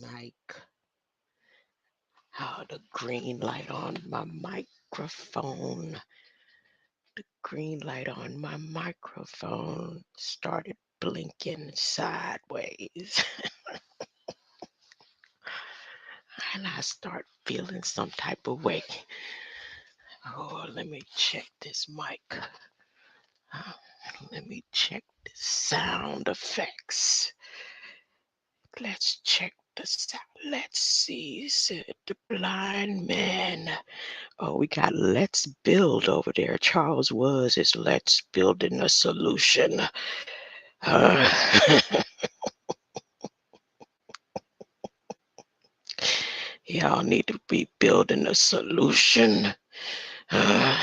mic. Oh, the green light on my microphone. The green light on my microphone started blinking sideways. And I start feeling some type of way. Oh, let me check this mic. Uh, Let me check the sound effects. Let's check the sound. Let's see, said the blind man. Oh, we got let's build over there. Charles was is let's building a solution. Uh, y'all need to be building a solution. Uh,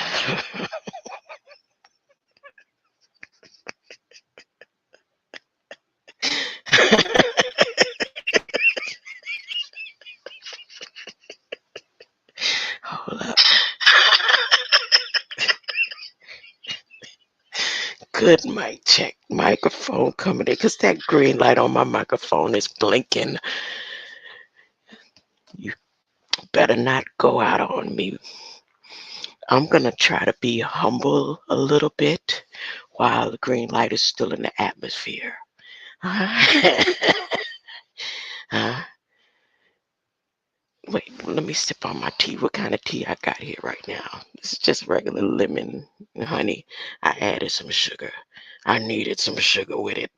Hold up. Good mic check. Microphone coming in because that green light on my microphone is blinking. You better not go out on me. I'm going to try to be humble a little bit while the green light is still in the atmosphere. Uh, Wait, let me sip on my tea. What kind of tea I got here right now? This is just regular lemon honey. I added some sugar. I needed some sugar with it.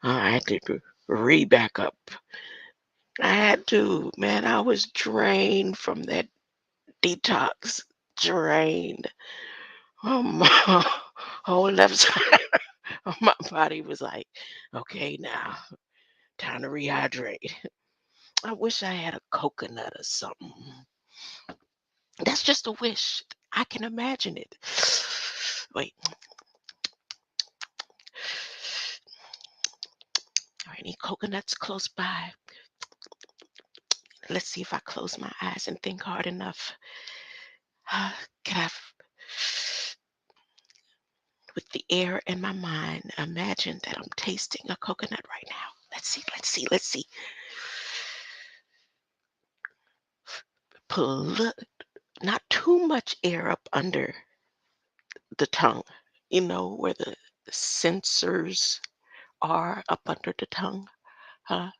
I had to back up. I had to, man. I was drained from that detox. Drained. My whole left side of my body was like, okay, now time to rehydrate. I wish I had a coconut or something. That's just a wish. I can imagine it. Wait. Are any coconuts close by? Let's see if I close my eyes and think hard enough. Can I, with the air in my mind, imagine that I'm tasting a coconut right now? Let's see, let's see, let's see. Pull, not too much air up under the tongue, where the sensors are up under the tongue, huh?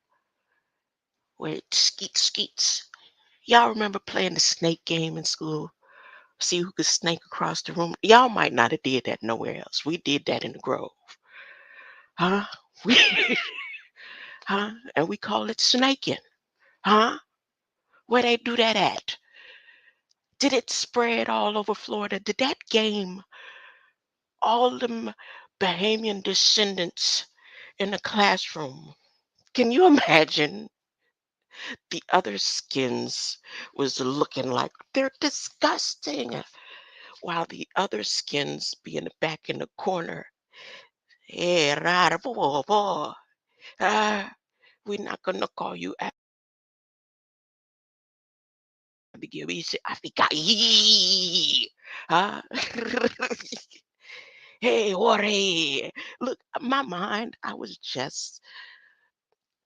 Where it skeets, skeets. Y'all remember playing the snake game in school? See who could snake across the room? Y'all might not have did that nowhere else. We did that in the Grove. Huh? We huh? And we call it snaking. Huh? Where they do that at? Did it spread all over Florida? Did that game all them Bahamian descendants in the classroom? Can you imagine the other skins was looking like they're disgusting, while the other skins be in the back in the corner? Hey, rara, bo, bo. Ah, we're not gonna call you Abigail. We say Abigail. Ah. Hey, Jorge. Look, my mind, I was just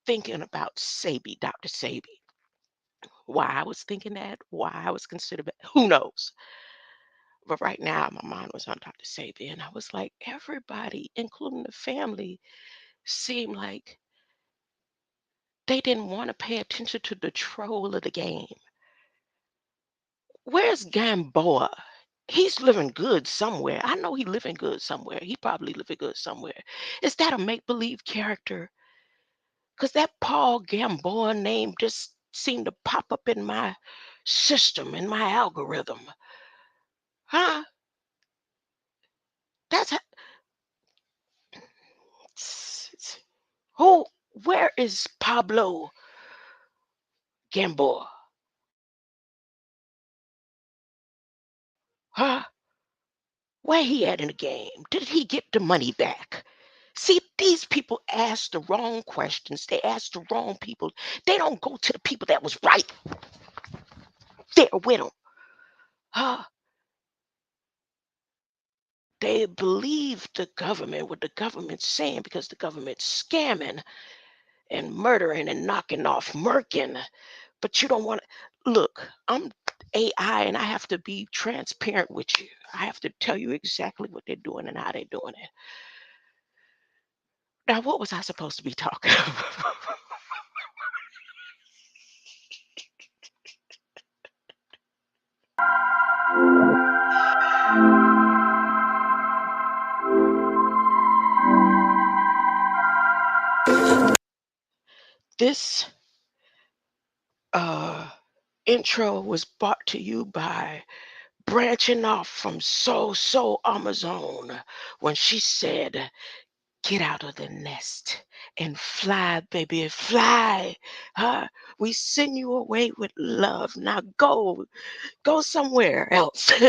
thinking about Sabi, Dr. Sabi. Why I was thinking that, why I was considered, who knows? But right now, my mind was on Dr. Sabi, and I was like, everybody, including the family, seemed like they didn't want to pay attention to the troll of the game. Where's Gamboa? He's living good somewhere. I know he living good somewhere. He probably living good somewhere. Is that a make-believe character? Because that Paul Gamboa name just seemed to pop up in my system, in my algorithm. Huh? That's who? Where is Pablo Gamboa? Huh? Where he at in the game? Did he get the money back? See, these people ask the wrong questions. They ask the wrong people. They don't go to the people that was right there with them. Huh? They believe the government, what the government's saying, because the government's scamming. and murdering and knocking off, murking. But you don't want to look. I'm AI, and I have to be transparent with you. I have to tell you exactly what they're doing and how they're doing it. Now, what was I supposed to be talking about? This intro was brought to you by branching off from So Amazon when she said, "Get out of the nest and fly, baby, fly. Huh? We send you away with love. Now go somewhere else." I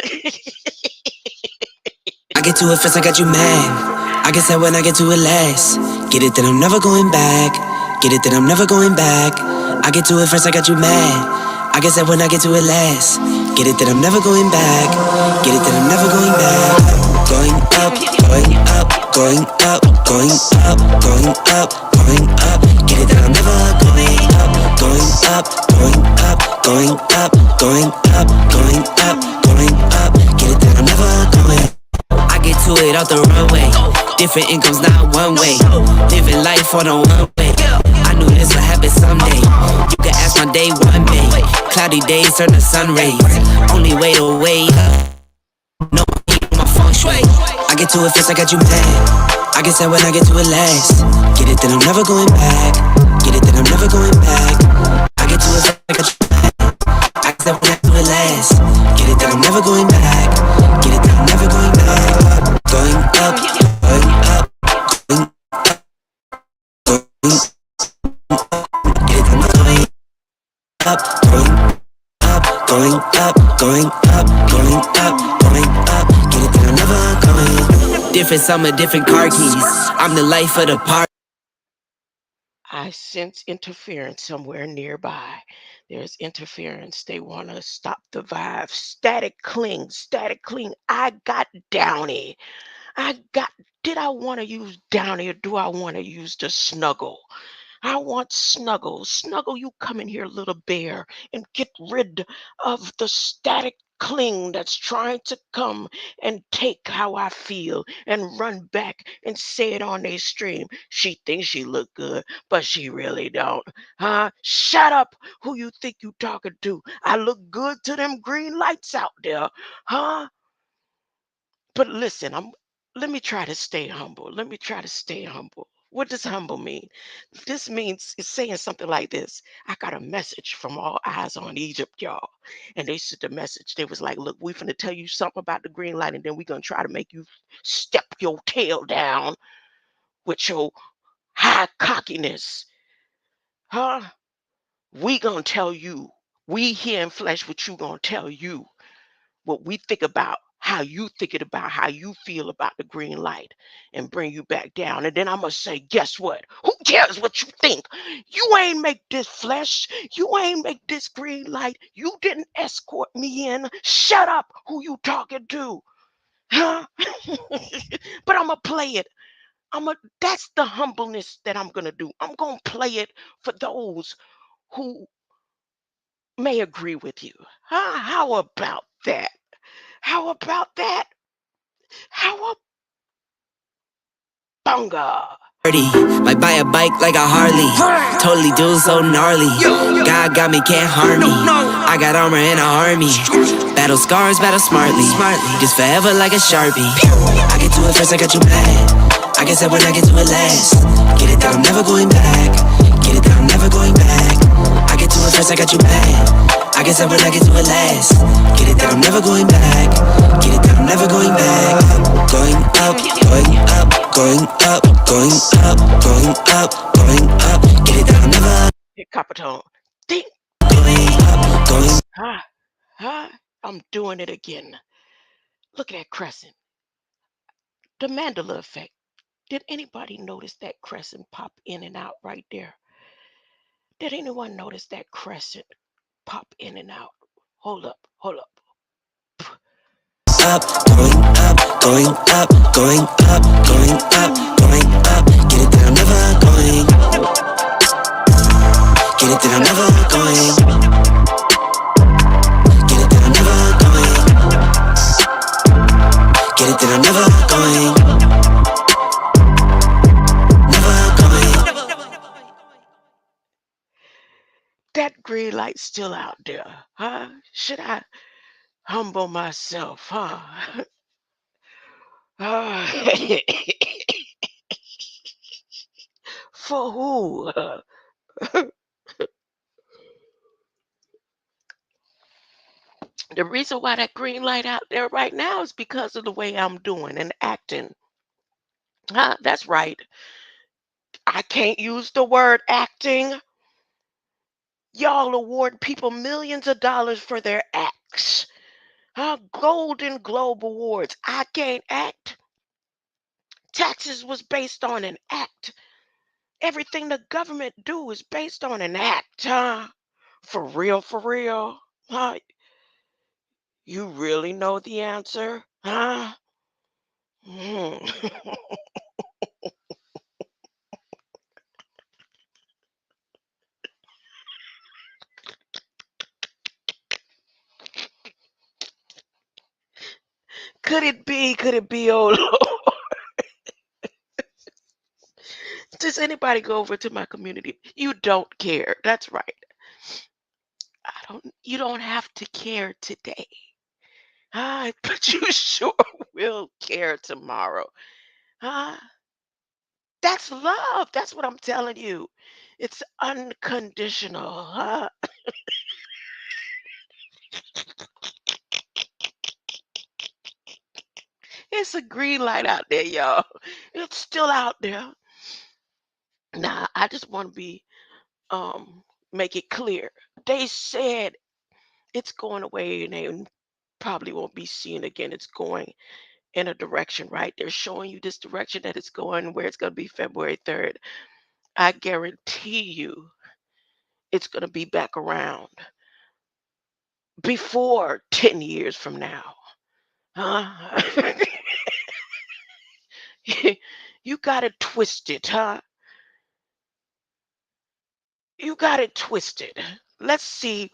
get to it first, I got you mad. I guess that when I get to it last. Get it that I'm never going back. Get it that I'm never going back. I get to it first, I got you mad. I guess that when I get to it last. Get it that I'm never going back. Get it that I'm never going back. Going up, going up, going up, going up, going up, going up. Get it that I'm never going up. Going up, going up, going up, going up, going up, going up. Get it that I'm never going up. I get to it off the runway. Different incomes, not one way. Living life on a one way. I knew this would happen someday. You can ask my day one day. Cloudy days turn to sun rays. Only way to wait up. No heat on my feng shui. I get to it first, I got you mad. I guess that when I get to it last. Get it that I'm never going back. Get it that I'm never going back. I get to it first, I got you mad. I guess that when I do it last. Get it that I'm never going back. Get it that I'm never going back. Going up, going up, going up, going up. Get it that I'm going up, going up, going up, going up, going up, going up. Get it that I'm never going. Different summer, different car keys. I'm the life of the party. I sense interference somewhere nearby. There's interference. They want to stop the vibe. Static cling, static cling. I got Downy. Did I want to use Downy or do I want to use the Snuggle? I want Snuggle. Snuggle, you come in here, little bear, and get rid of the static cling that's trying to come and take how I feel and run back and say it on their stream. She thinks she look good, but she really don't. Huh? Shut up, who you think you talking to. I look good to them green lights out there. Huh? But listen, let me try to stay humble. Let me try to stay humble. What does humble mean? This means it's saying something like this. I got a message from All Eyes on Egypt, y'all. And they sent the message. They was like, look, we finna tell you something about the green light, and then we gonna try to make you step your tail down with your high cockiness. Huh? We gonna tell you. We here in flesh, what you gonna tell you what we think about, how you thinking about how you feel about the green light and bring you back down. And then I'm gonna say, guess what? Who cares what you think? You ain't make this flesh. You ain't make this green light. You didn't escort me in. Shut up, who you talking to? Huh? But I'm gonna play it. That's the humbleness that I'm gonna do. I'm gonna play it for those who may agree with you. Huh? How about that? How about that? How a bunga? Might buy a bike like a Harley. Totally do so gnarly. God got me, can't harm me. I got armor and an army. Battle scars, battle smartly. Just forever like a Sharpie. I get to it first, I got you mad. I guess that when I get to it last. Get it that I'm never going back. Get it that I'm never going back. I get to it first, I got you mad. I guess that when I get to it last. Get it that I'm never going back. Get it that I'm never going back. Going up, going up, going up, going up, going up, going up. Get it that I'm never Hit Capitone. Ding. going up, going. I'm doing it again. Look at that crescent. The Mandela effect. Did anybody notice that crescent pop in and out right there? Did anyone notice that crescent pop in and out? Hold up, hold up. Up, going up, going up, going up, going up, going up. Get it that I'm never going. That green light's still out there, huh? Should I humble myself, huh? Ah, for who? The reason why that green light out there right now is because of the way I'm doing and acting. Huh? That's right. I can't use the word acting. Y'all award people millions of dollars for their acts. Huh? Golden Globe Awards. I can't act. Taxes was based on an act. Everything the government do is based on an act, huh? For real, for real. Huh? You really know the answer? Huh? Hmm. Could it be? Could it be? Oh Lord. Does anybody go over to my community? You don't care. That's right. You don't have to care today. Ah, but you sure will care tomorrow. Ah, that's love. That's what I'm telling you. It's unconditional. Huh? It's a green light out there, y'all. It's still out there. Now, I just want to be make it clear. They said it's going away and they probably won't be seen again. It's going in a direction, right? They're showing you this direction that it's going, where it's going to be February 3rd. I guarantee you it's going to be back around before 10 years from now. Huh? You got it twisted, huh? You got it twisted. Let's see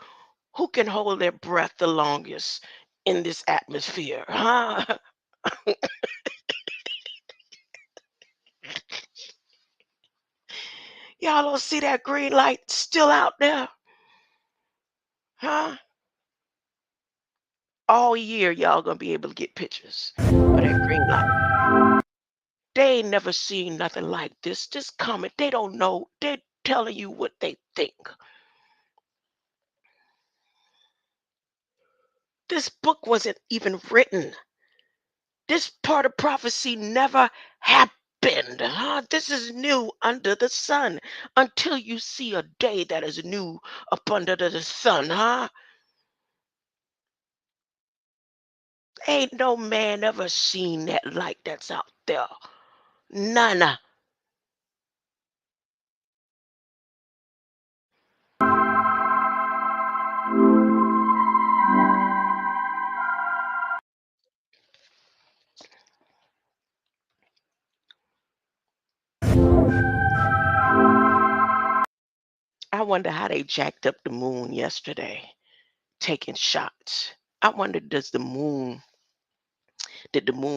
who can hold their breath the longest in this atmosphere, huh? Y'all don't see that green light still out there, huh? All year, y'all gonna be able to get pictures of that green light. They ain't never seen nothing like this. This comment, they don't know. They're telling you what they think. This book wasn't even written. This part of prophecy never happened. Huh? This is new under the sun until you see a day that is new up under the sun, huh? Ain't no man ever seen that light that's out there. None. I wonder how they jacked up the moon yesterday, taking shots. I wonder, did the moon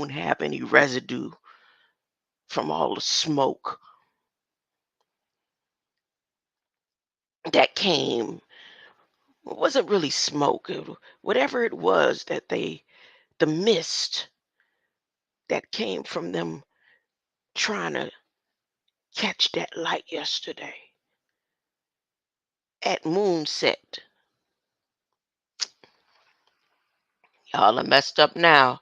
have any residue from all the smoke that came? It wasn't really smoke. Whatever it was the mist that came from them trying to catch that light yesterday at moonset. Y'all are messed up now.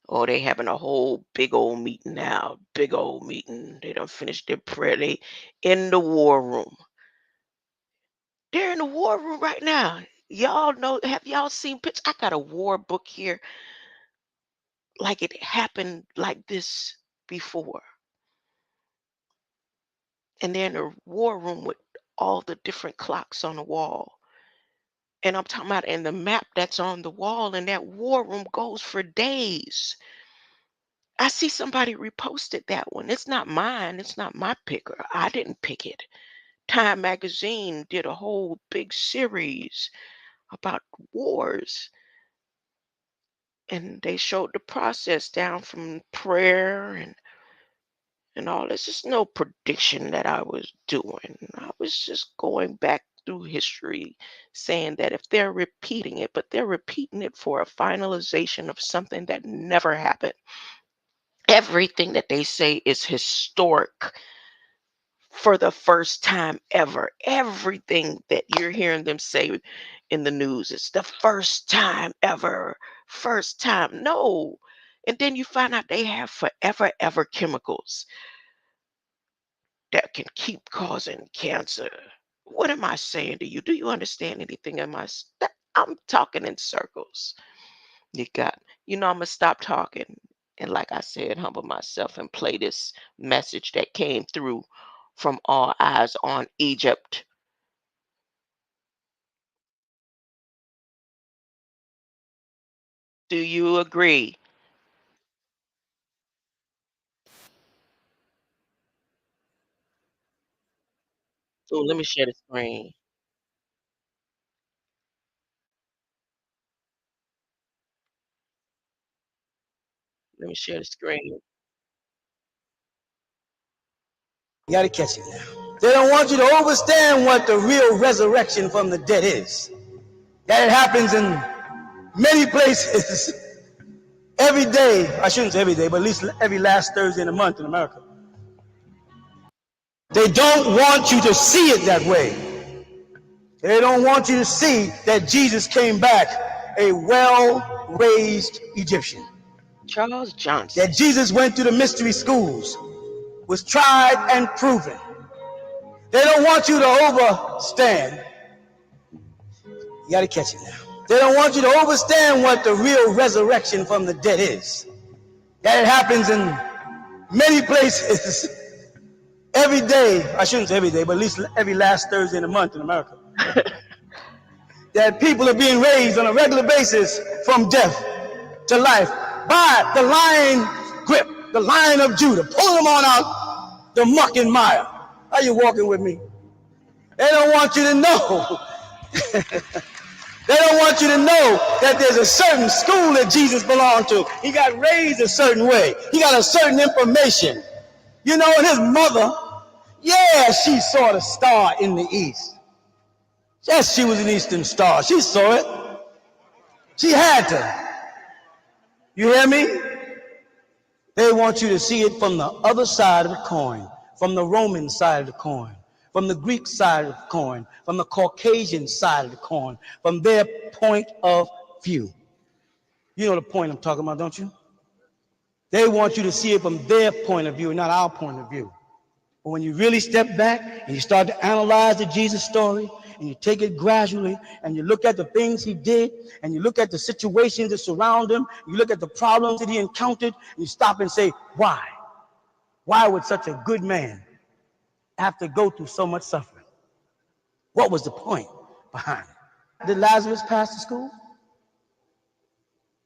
Oh, they having a whole big old meeting now. Big old meeting. They done finished their prayer. They in the war room. They're in the war room right now. Y'all know, have y'all seen pictures? I got a war book here like it happened like this before. And they're in a war room with all the different clocks on the wall. And I'm talking about in the map that's on the wall, and that war room goes for days. I see somebody reposted that one. It's not mine. It's not my picker. I didn't pick it. Time Magazine did a whole big series about wars, and they showed the process down from prayer and all this. It's no prediction that I was doing. I was just going back through history saying that if they're repeating it, but they're repeating it for a finalization of something that never happened. Everything that they say is historic for the first time ever. Everything that you're hearing them say in the news is the first time ever. First time. No. And then you find out they have forever ever chemicals that can keep causing cancer. What am I saying to you? Do you understand anything in I'm talking in circles. You got, I'm gonna stop talking and, like I said, humble myself and play this message that came through from All Eyes on Egypt. Do you agree? Oh, let me share the screen. Let me share the screen. You gotta catch it now. They don't want you to understand what the real resurrection from the dead is. That it happens in many places every day. I shouldn't say every day, but at least every last Thursday in the month in America. They don't want you to see it that way. They don't want you to see that Jesus came back a well-raised Egyptian. Charles Johnson. That Jesus went through the mystery schools, was tried and proven. They don't want you to overstand. You got to catch it now. They don't want you to understand what the real resurrection from the dead is. That it happens in many places every day. I shouldn't say every day, but at least every last Thursday in the month in America. That people are being raised on a regular basis from death to life by the lion grip, the Lion of Judah, pulling them on out the muck and mire. Are you walking with me? They don't want you to know. They don't want you to know that there's a certain school that Jesus belonged to. He got raised a certain way. He got a certain information. You know, and his mother, yeah, she saw the star in the east. Yes, she was an eastern star. She saw it. She had to. You hear me? They want you to see it from the other side of the coin, from the Roman side of the coin, from the Greek side of the coin, from the Caucasian side of the coin, from their point of view. You know the point I'm talking about, don't you? They want you to see it from their point of view, not our point of view. But when you really step back and you start to analyze the Jesus story, and you take it gradually, and you look at the things he did, and you look at the situations that surround him, you look at the problems that he encountered, and you stop and say, why? Why would such a good man have to go through so much suffering? What was the point behind it? Did Lazarus pass the school?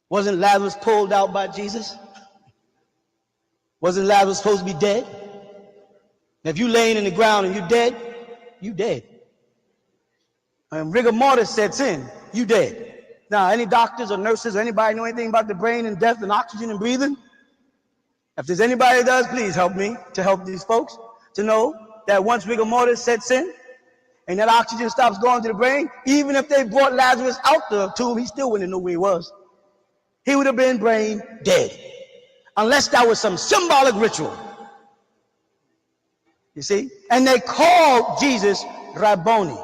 Wasn't Lazarus pulled out by Jesus? Wasn't Lazarus supposed to be dead? Now, if you laying in the ground and you dead, you dead. And rigor mortis sets in, you dead. Now, any doctors or nurses or anybody know anything about the brain and death and oxygen and breathing? If there's anybody that does, please help me to help these folks to know that once rigor mortis sets in and that oxygen stops going to the brain, even if they brought Lazarus out the tomb, he still wouldn't know where he was. He would have been brain dead, unless that was some symbolic ritual. You see? And they called Jesus Rabboni.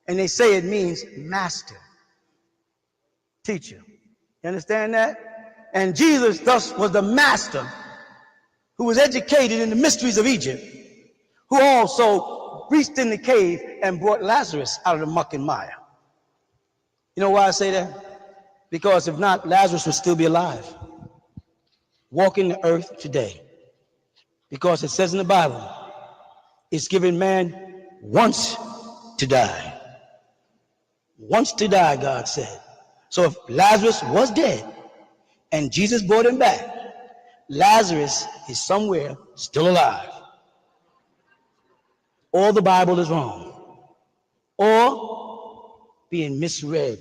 And they say it means master, teacher. You understand that? And Jesus thus was the master who was educated in the mysteries of Egypt, who also reached in the cave and brought Lazarus out of the muck and mire. You know why I say that? Because if not, Lazarus would still be alive, walking the earth today. Because it says in the Bible, it's given man once to die. Once to die, God said. So if Lazarus was dead and Jesus brought him back, Lazarus is somewhere still alive. Or the Bible is wrong. Or being misread.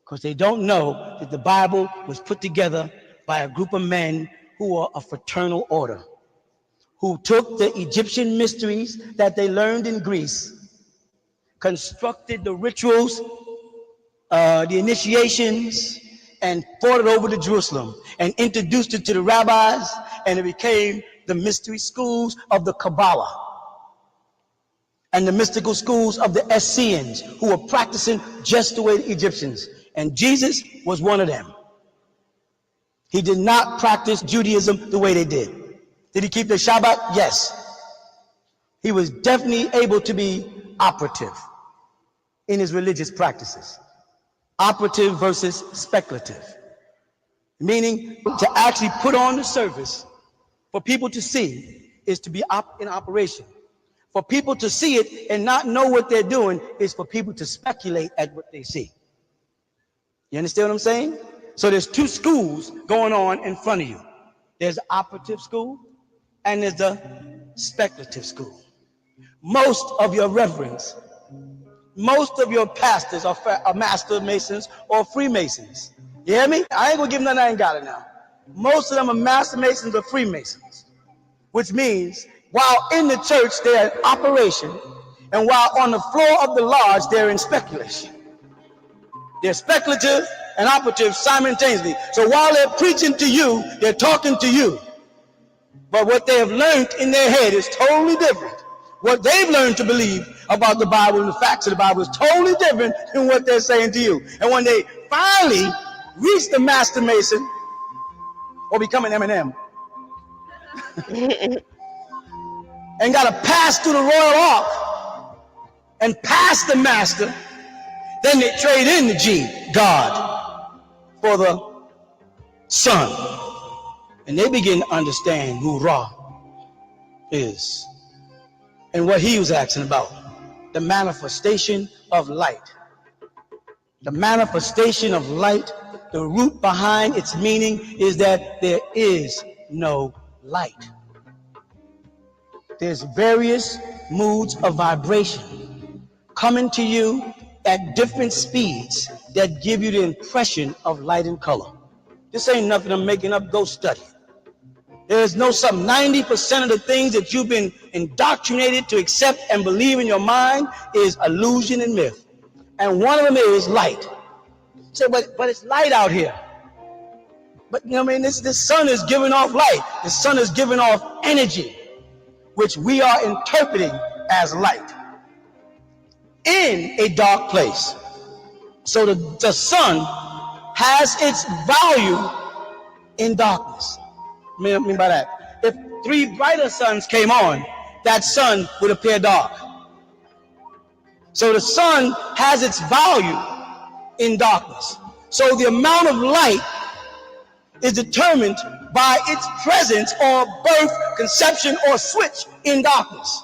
Because they don't know that the Bible was put together by a group of men who are a fraternal order, who took the Egyptian mysteries that they learned in Greece, constructed the rituals, the initiations, and brought it over to Jerusalem and introduced it to the rabbis, and it became the mystery schools of the Kabbalah and the mystical schools of the Essenes, who were practicing just the way the Egyptians. And Jesus was one of them. He did not practice Judaism the way they did. Did he keep the Shabbat? Yes. He was definitely able to be operative in his religious practices. Operative versus speculative. Meaning to actually put on the service for people to see is to be in operation. For people to see it and not know what they're doing is for people to speculate at what they see. You understand what I'm saying? So there's two schools going on in front of you. There's the operative school and there's the speculative school. Most of your reverends, most of your pastors are master masons or freemasons. You hear me? I ain't gonna give them nothing I ain't got it now. Most of them are master masons or freemasons, which means while in the church they're in operation, and while on the floor of the lodge they're in speculation. They're speculative and operative simultaneously. So while they're preaching to you, they're talking to you. But what they have learned in their head is totally different. What they've learned to believe about the Bible and the facts of the Bible is totally different than what they're saying to you. And when they finally reach the master mason or become an M&M and got to pass through the royal ark and pass the master, then they trade in the G, God, for the Son. And they begin to understand who Ra is and what he was asking about. The manifestation of light. The manifestation of light, the root behind its meaning is that there is no light. There's various moods of vibration coming to you at different speeds that give you the impression of light and color. This ain't nothing I'm making up, go study. There's no some 90% of the things that you've been indoctrinated to accept and believe in your mind is illusion and myth. And one of them is light. Say, but it's light out here. But you know what I mean? This sun is giving off light. The sun is giving off energy, which we are interpreting as light in a dark place. So the sun has its value in darkness. What I mean by that? If 3 brighter suns came on, that sun would appear dark. So the sun has its value in darkness. So the amount of light is determined by its presence or birth, conception, or switch in darkness.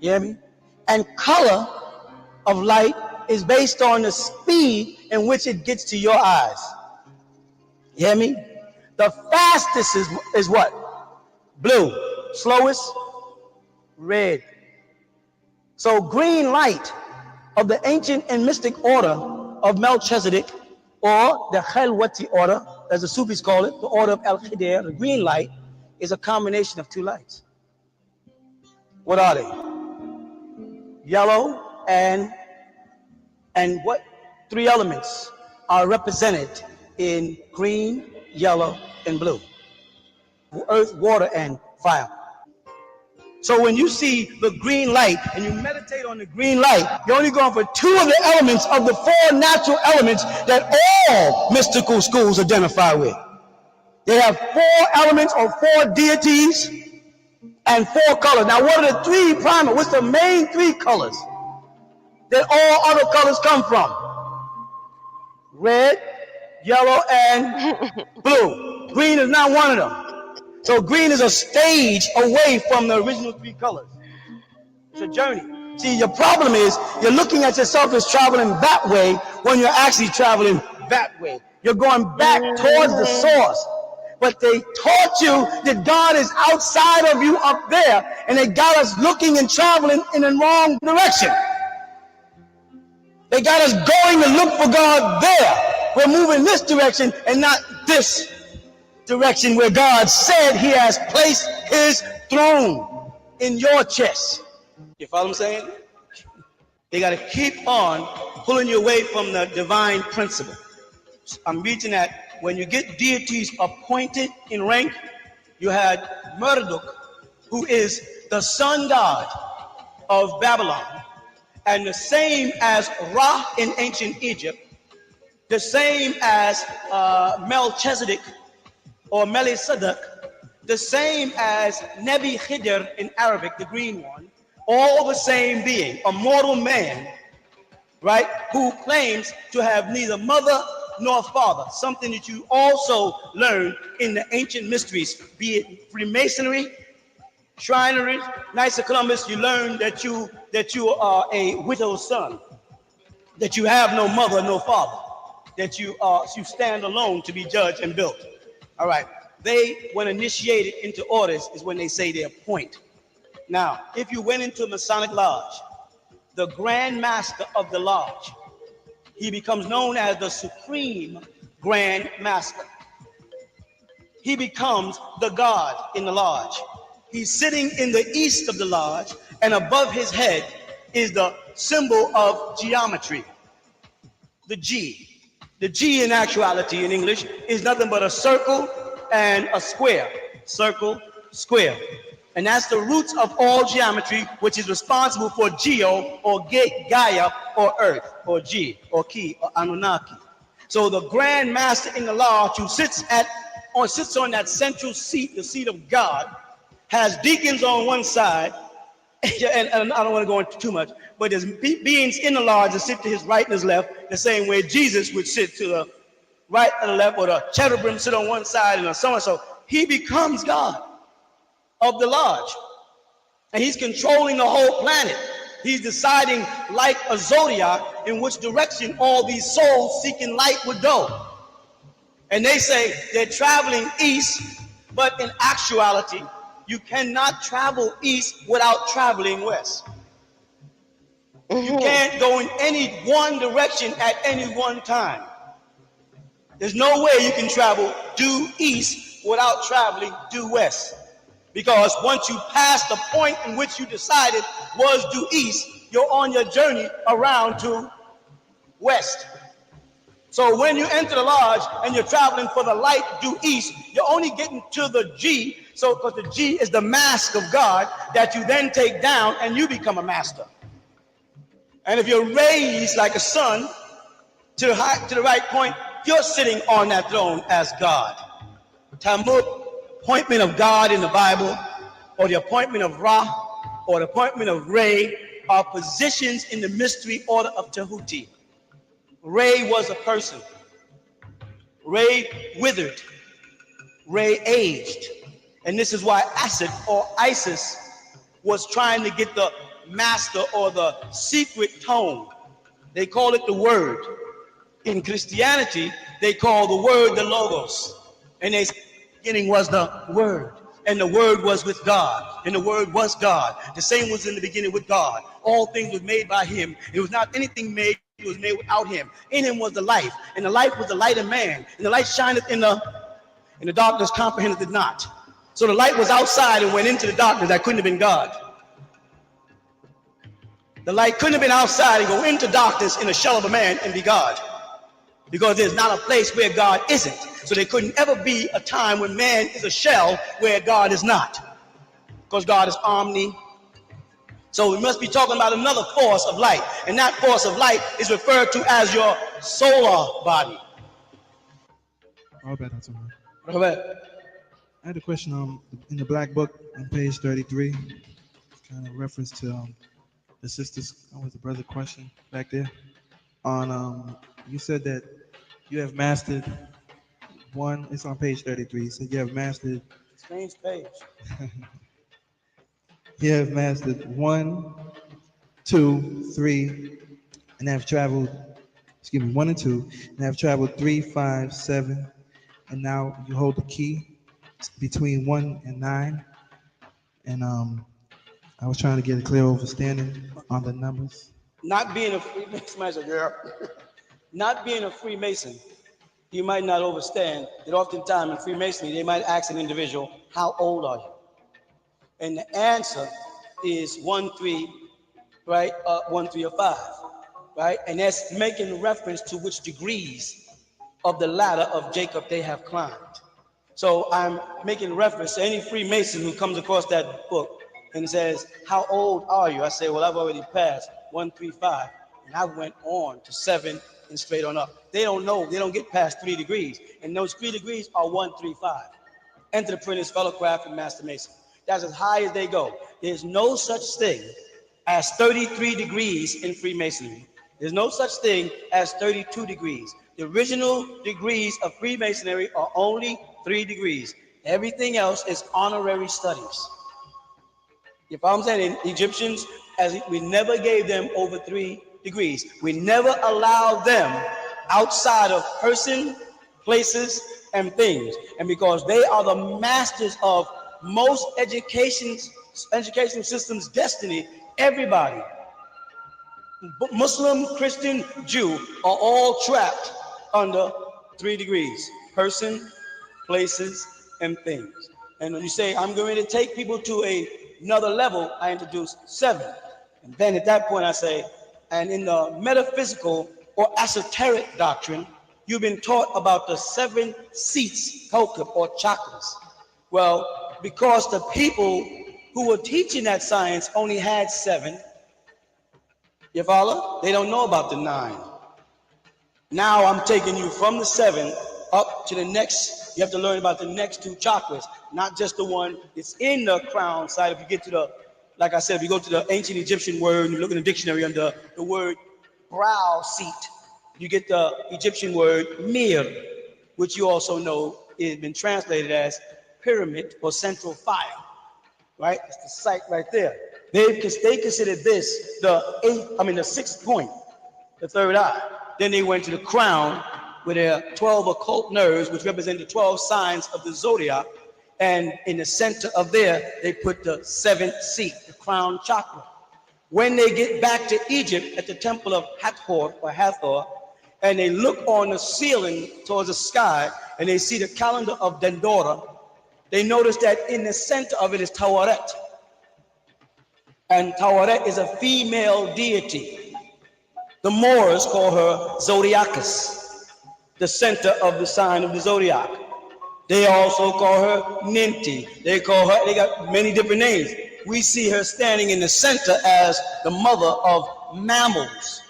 You hear me? And color of light is based on the speed in which it gets to your eyes. You hear me? The fastest is what? Blue. Slowest? Red. So green light of the ancient and mystic order of Melchizedek, or the Khalwati order, as the Sufis call it, the order of Al-Khidr, the green light, is a combination of 2 lights. What are they? Yellow and what 3 elements are represented in green, yellow, and blue? Earth, water, and fire. So when you see the green light and you meditate on the green light, you're only going for 2 of the elements of the 4 natural elements that all mystical schools identify with. They have 4 elements or 4 deities and 4 colors. Now what are the 3 primary? What's the main 3 colors that all other colors come from? Red, yellow, and blue. Green is not one of them. So green is a stage away from the original 3 colors. It's a journey. See, your problem is you're looking at yourself as traveling that way when you're actually traveling that way. You're going back towards the source. But they taught you that God is outside of you up there, and they got us looking and traveling in the wrong direction. They got us going to look for God there. We're moving this direction and not this direction where God said he has placed his throne in your chest. You follow what I'm saying? They got to keep on pulling you away from the divine principle. I'm reaching that when you get deities appointed in rank, you had Marduk, who is the sun god of Babylon, and the same as Ra in ancient Egypt, the same as Melchizedek or Melchizedek, the same as Nebi Khidr in Arabic, the green one, all the same being, a mortal man, right, who claims to have neither mother nor father, something that you also learn in the ancient mysteries, be it Freemasonry, Shrinery, Knights of Columbus. You learn that you are a widowed son, that you have no mother, no father, that you stand alone to be judged and built. All right. They, when initiated into orders, is when they say they appoint. Now, if you went into a Masonic lodge, the Grand Master of the lodge, he becomes known as the Supreme Grand Master. He becomes the God in the lodge. He's sitting in the east of the lodge, and above his head is the symbol of geometry, the G. The G in actuality in English is nothing but a circle and a square. Circle, square. And that's the roots of all geometry, which is responsible for Geo or Gaia or Earth or G or Ki or Anunnaki. So the Grand Master in the lodge, who sits on that central seat, the seat of God, has deacons on one side, and I don't want to go into too much, but there's beings in the lodge that sit to his right and his left, the same way Jesus would sit to the right and the left, or the cherubim sit on one side and so and so. He becomes God of the lodge, and he's controlling the whole planet. He's deciding, like a zodiac, in which direction all these souls seeking light would go. And they say they're traveling east, but in actuality, you cannot travel east without traveling west. You can't go in any one direction at any one time. There's no way you can travel due east without traveling due west. Because once you pass the point in which you decided was due east, you're on your journey around to west. So when you enter the lodge and you're traveling for the light due east, you're only getting to the G, so because the G is the mask of God that you then take down and you become a master. And if you're raised like a son to the right point, you're sitting on that throne as God. Talmud, appointment of God in the Bible, or the appointment of Ra, or the appointment of Re, are positions in the mystery order of Tehuti. Re was a person. Re withered. Re aged. And this is why Acid or Isis was trying to get the master or the secret tone. They call it the word. In Christianity, they call the word the logos. And they say the beginning was the word. And the word was with God. And the word was God. The same was in the beginning with God. All things were made by him. It was not anything made. It was made without him. In him was the life. And the life was the light of man. And the light shineth in the darkness comprehendeth it not. So the light was outside and went into the darkness. That couldn't have been God. The light couldn't have been outside and go into darkness in the shell of a man and be God. Because there's not a place where God isn't. So there couldn't ever be a time when man is a shell where God is not. Because God is omni. So we must be talking about another force of light. And that force of light is referred to as your solar body. All bad, that's all right. All right. I had a question in the black book on page 33. Kind of reference to the sister's, the brother question back there. On you said that you have mastered one. It's on page 33. You said you have mastered. Strange page. You have mastered 1, 2, 3, and have traveled. Excuse me, 1 and 2, and have traveled 3, 5, 7, and now you hold the key between 1 and 9. And I was trying to get a clear understanding on the numbers. Not being a Freemason, not being a Freemason, you might not understand that oftentimes in Freemasonry, they might ask an individual, how old are you? And the answer is 1, 3, right? 1, 3, or 5, right? And that's making reference to which degrees of the ladder of Jacob they have climbed. So I'm making reference to any Freemason who comes across that book and says, how old are you? I say, well, I've already passed 1, 3, 5, and I went on to 7 and straight on up. They don't know, they don't get past 3 degrees. And those 3 degrees are 1, 3, 5. Enter the apprentice, fellow craft, and master mason. That's as high as they go. There's no such thing as 33 degrees in Freemasonry. There's no such thing as 32 degrees. The original degrees of Freemasonry are only 3 degrees. Everything else is honorary studies. You follow what I'm saying? In Egyptians, as we never gave them over 3 degrees. We never allowed them outside of person, places, and things. And because they are the masters of most education systems' destiny, everybody, Muslim, Christian, Jew, are all trapped under 3 degrees: person, places, and things. And when you say, I'm going to take people to another level, I introduce 7. And then at that point I say, and in the metaphysical or esoteric doctrine, you've been taught about the 7 seats, Kokab, or chakras. Well, because the people who were teaching that science only had 7, you follow? They don't know about the 9. Now I'm taking you from the 7 up to the next. You have to learn about the next 2 chakras, not just the one that's in the crown side. If you get to the, like I said, if you go to the ancient Egyptian word and you look in the dictionary under the word brow seat, you get the Egyptian word mir, which you also know has been translated as pyramid or central fire, right? It's the site right there. They considered this the 6th point, the 3rd eye. Then they went to the crown with their 12 occult nerves, which represent the 12 signs of the zodiac. And in the center of there, they put the 7th seat, the crown chakra. When they get back to Egypt at the temple of Hathor or Hathor, and they look on the ceiling towards the sky, and they see the calendar of Dendora, they notice that in the center of it is Taweret. And Taweret is a female deity. The Moors call her Zodiacus, the center of the sign of the zodiac. They also call her Ninti. They got many different names. We see her standing in the center as the mother of mammals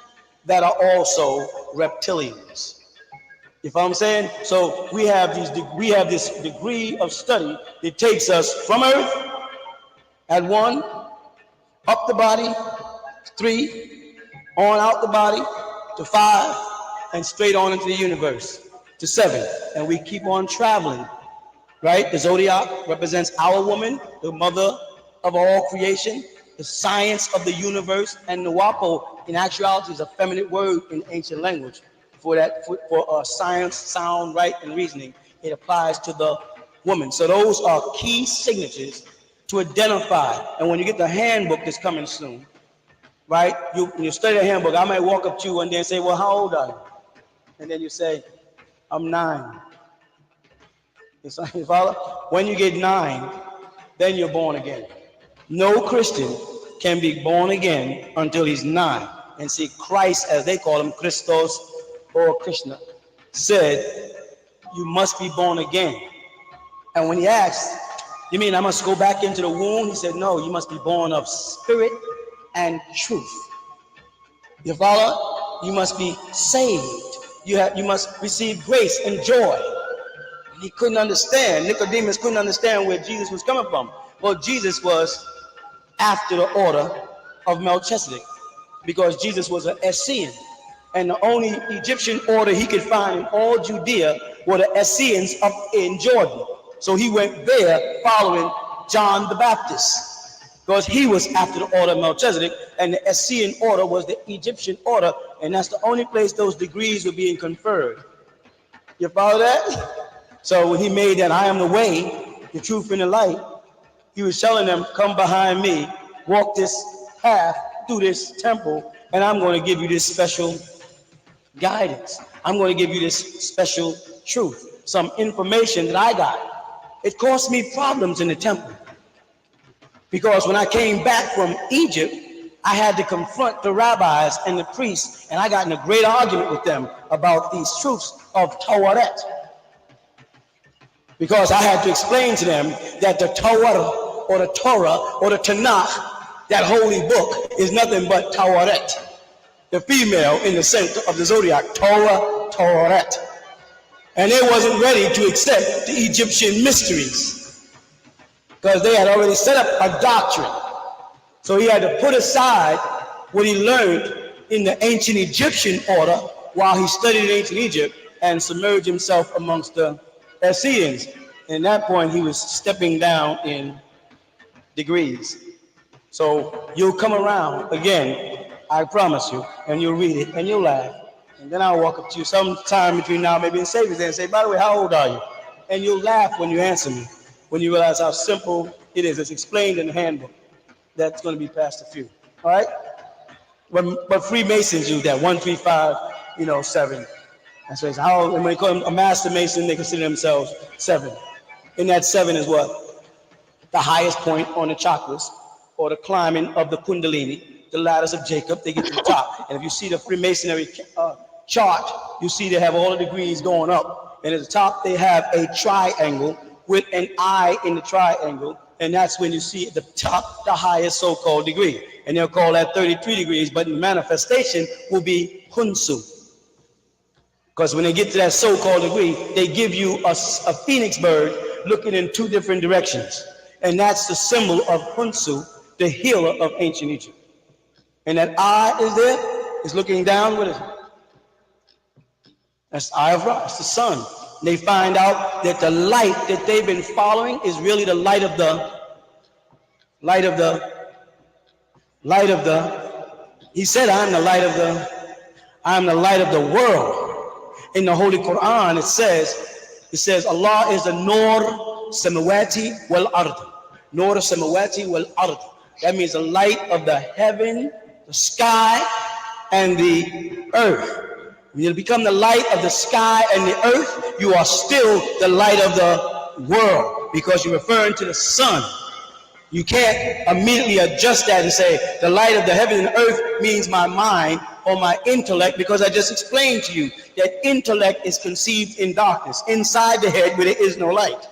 that are also reptilians. You follow what I'm saying? So we have this degree of study that takes us from Earth at 1, up the body, 3, on out the body to 5, and straight on into the universe to 7. And we keep on traveling, right? The zodiac represents our woman, the mother of all creation, the science of the universe, and Nuwapo in actuality is a feminine word in ancient language. For science, sound, right, and reasoning, it applies to the woman. So those are key signatures to identify. And when you get the handbook that's coming soon, right, when you study the handbook, I might walk up to you one day and say, well, how old are you? And then you say, I'm 9. You follow? When you get 9, then you're born again. No Christian can be born again until he's 9. And see, Christ, as they call him, Christos or Krishna, said, you must be born again. And when he asked, you mean I must go back into the womb? He said, no, you must be born of spirit and truth. You follow? You must be saved. You must receive grace and joy. He couldn't understand. Nicodemus couldn't understand where Jesus was coming from. Well, Jesus was after the order of Melchizedek, because Jesus was an Essenes. And the only Egyptian order he could find in all Judea were the Essenes up in Jordan. So he went there following John the Baptist, because he was after the order of Melchizedek, and the Essene order was the Egyptian order, and that's the only place those degrees were being conferred. You follow that? So when he made that I am the way, the truth, and the light, he was telling them, come behind me, walk this path through this temple, and I'm going to give you this special guidance. I'm going to give you this special truth, some information that I got. It caused me problems in the temple, because when I came back from Egypt, I had to confront the rabbis and the priests, and I got in a great argument with them about these truths of Torah. Because I had to explain to them that the Torah or the Torah or the Tanakh, that holy book, is nothing but Tawaret, the female in the center of the zodiac, Torah, Tawaret. And they wasn't ready to accept the Egyptian mysteries because they had already set up a doctrine. So he had to put aside what he learned in the ancient Egyptian order while he studied in ancient Egypt and submerged himself amongst the Assyrians. And at that point, he was stepping down in degrees. So you'll come around again, I promise you, and you'll read it and you'll laugh. And then I'll walk up to you sometime between now maybe and Savior's Day and say, by the way, how old are you? And you'll laugh when you answer me, when you realize how simple it is. It's explained in the handbook. That's going to be past a few. All right? But Freemasons use that 1, 3, 5, 7. And so it's how, and when they call them a master mason, they consider themselves 7. And that 7 is what? The highest point on the chakras, or the climbing of the Kundalini, the ladders of Jacob. They get to the top. And if you see the Freemasonry chart, you see they have all the degrees going up. And at the top, they have a triangle with an eye in the triangle. And that's when you see at the top, the highest so-called degree. And they'll call that 33 degrees, but the manifestation will be Hunsu. Because when they get to that so-called degree, they give you a phoenix bird looking in 2 different directions. And that's the symbol of Hunsu, the healer of ancient Egypt. And that eye is there, is looking down. What is it? That's the eye of Ra, it's the sun. They find out that the light that they've been following is really the light of the, he said, I'm the light of the world. In the Holy Quran, it says, Allah is the Nur Samawati wal Ard. Nur Samawati wal Ard. That means the light of the heaven, the sky, and the earth. When you become the light of the sky and the earth, you are still the light of the world because you're referring to the sun. You can't immediately adjust that and say the light of the heaven and earth means my mind or my intellect, because I just explained to you that intellect is conceived in darkness, inside the head where there is no light.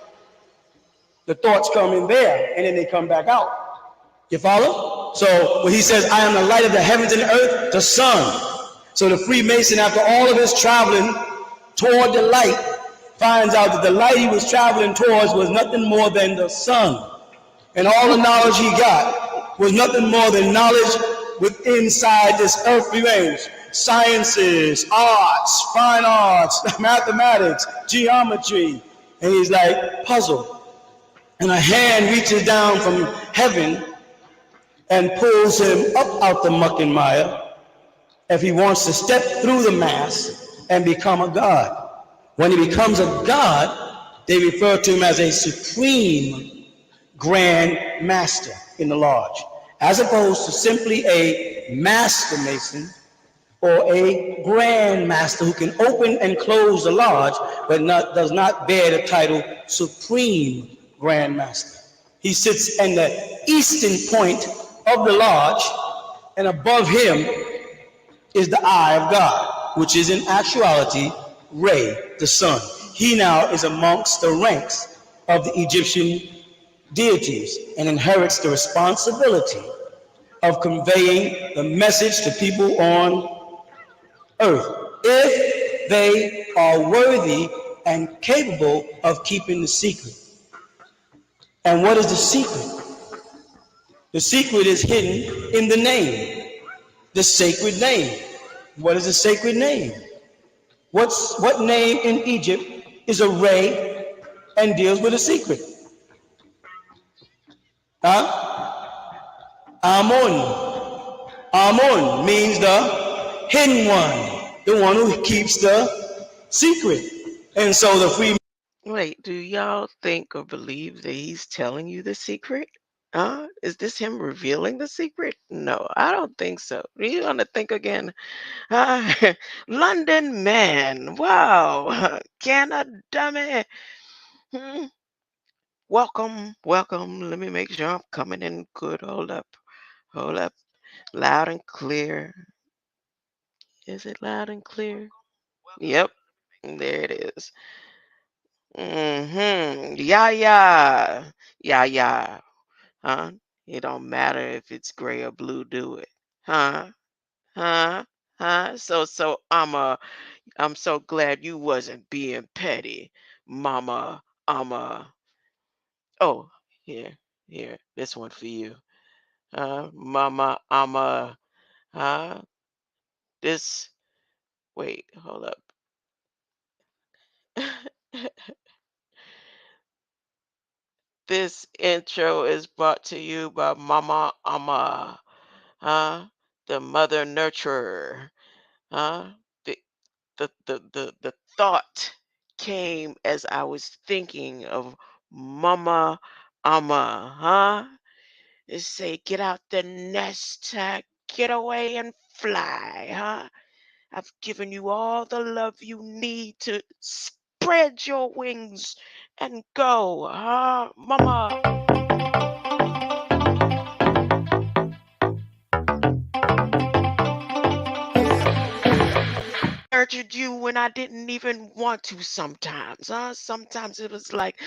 The thoughts come in there and then they come back out. You follow? So when he says, I am the light of the heavens and the earth, the sun. So the Freemason, after all of his traveling toward the light, finds out that the light he was traveling towards was nothing more than the sun. And all the knowledge he got was nothing more than knowledge within inside this earthly range. Sciences, arts, fine arts, mathematics, geometry. And he's like, puzzle. And a hand reaches down from heaven and pulls him up out the muck and mire if he wants to step through the mass and become a god. When he becomes a god, they refer to him as a supreme grand master in the lodge, as opposed to simply a master mason or a grand master who can open and close the lodge, but does not bear the title supreme grand master. He sits in the eastern point of the lodge, and above him is the eye of God, which is in actuality Re, the sun. He now is amongst the ranks of the Egyptian deities and inherits the responsibility of conveying the message to people on earth if they are worthy and capable of keeping the secret. And what is the secret? The secret is hidden in the name, the sacred name. What is a sacred name? What name in Egypt is a ray and deals with a secret? Amun. Amun means the hidden one, the one who keeps the secret. And so the free. Wait, do y'all think or believe that he's telling you the secret? Is this him revealing the secret? No, I don't think so. You want to think again? Uh, London man. Wow. Canada man. Hmm. Welcome, welcome. Let me make sure I'm coming in good. Hold up, hold up. Loud and clear. Is it loud and clear? Yep. There it is. Mm-hmm. Yeah, yeah. Yeah, yeah. Huh? It don't matter if it's gray or blue, do it. Huh? Huh? Huh? I'm so glad you wasn't being petty, Mama. Oh, here, here. This one for you. Mama, huh? This wait, hold up. This intro is brought to you by Mama Amma, huh? The mother nurturer, huh? The the thought came as I was thinking of Mama Amma, huh? It say get out the nest, get away and fly, huh? I've given you all the love you need to spread your wings and go, huh, Mama? Nurtured you when I didn't even want to sometimes, huh? Sometimes it was like,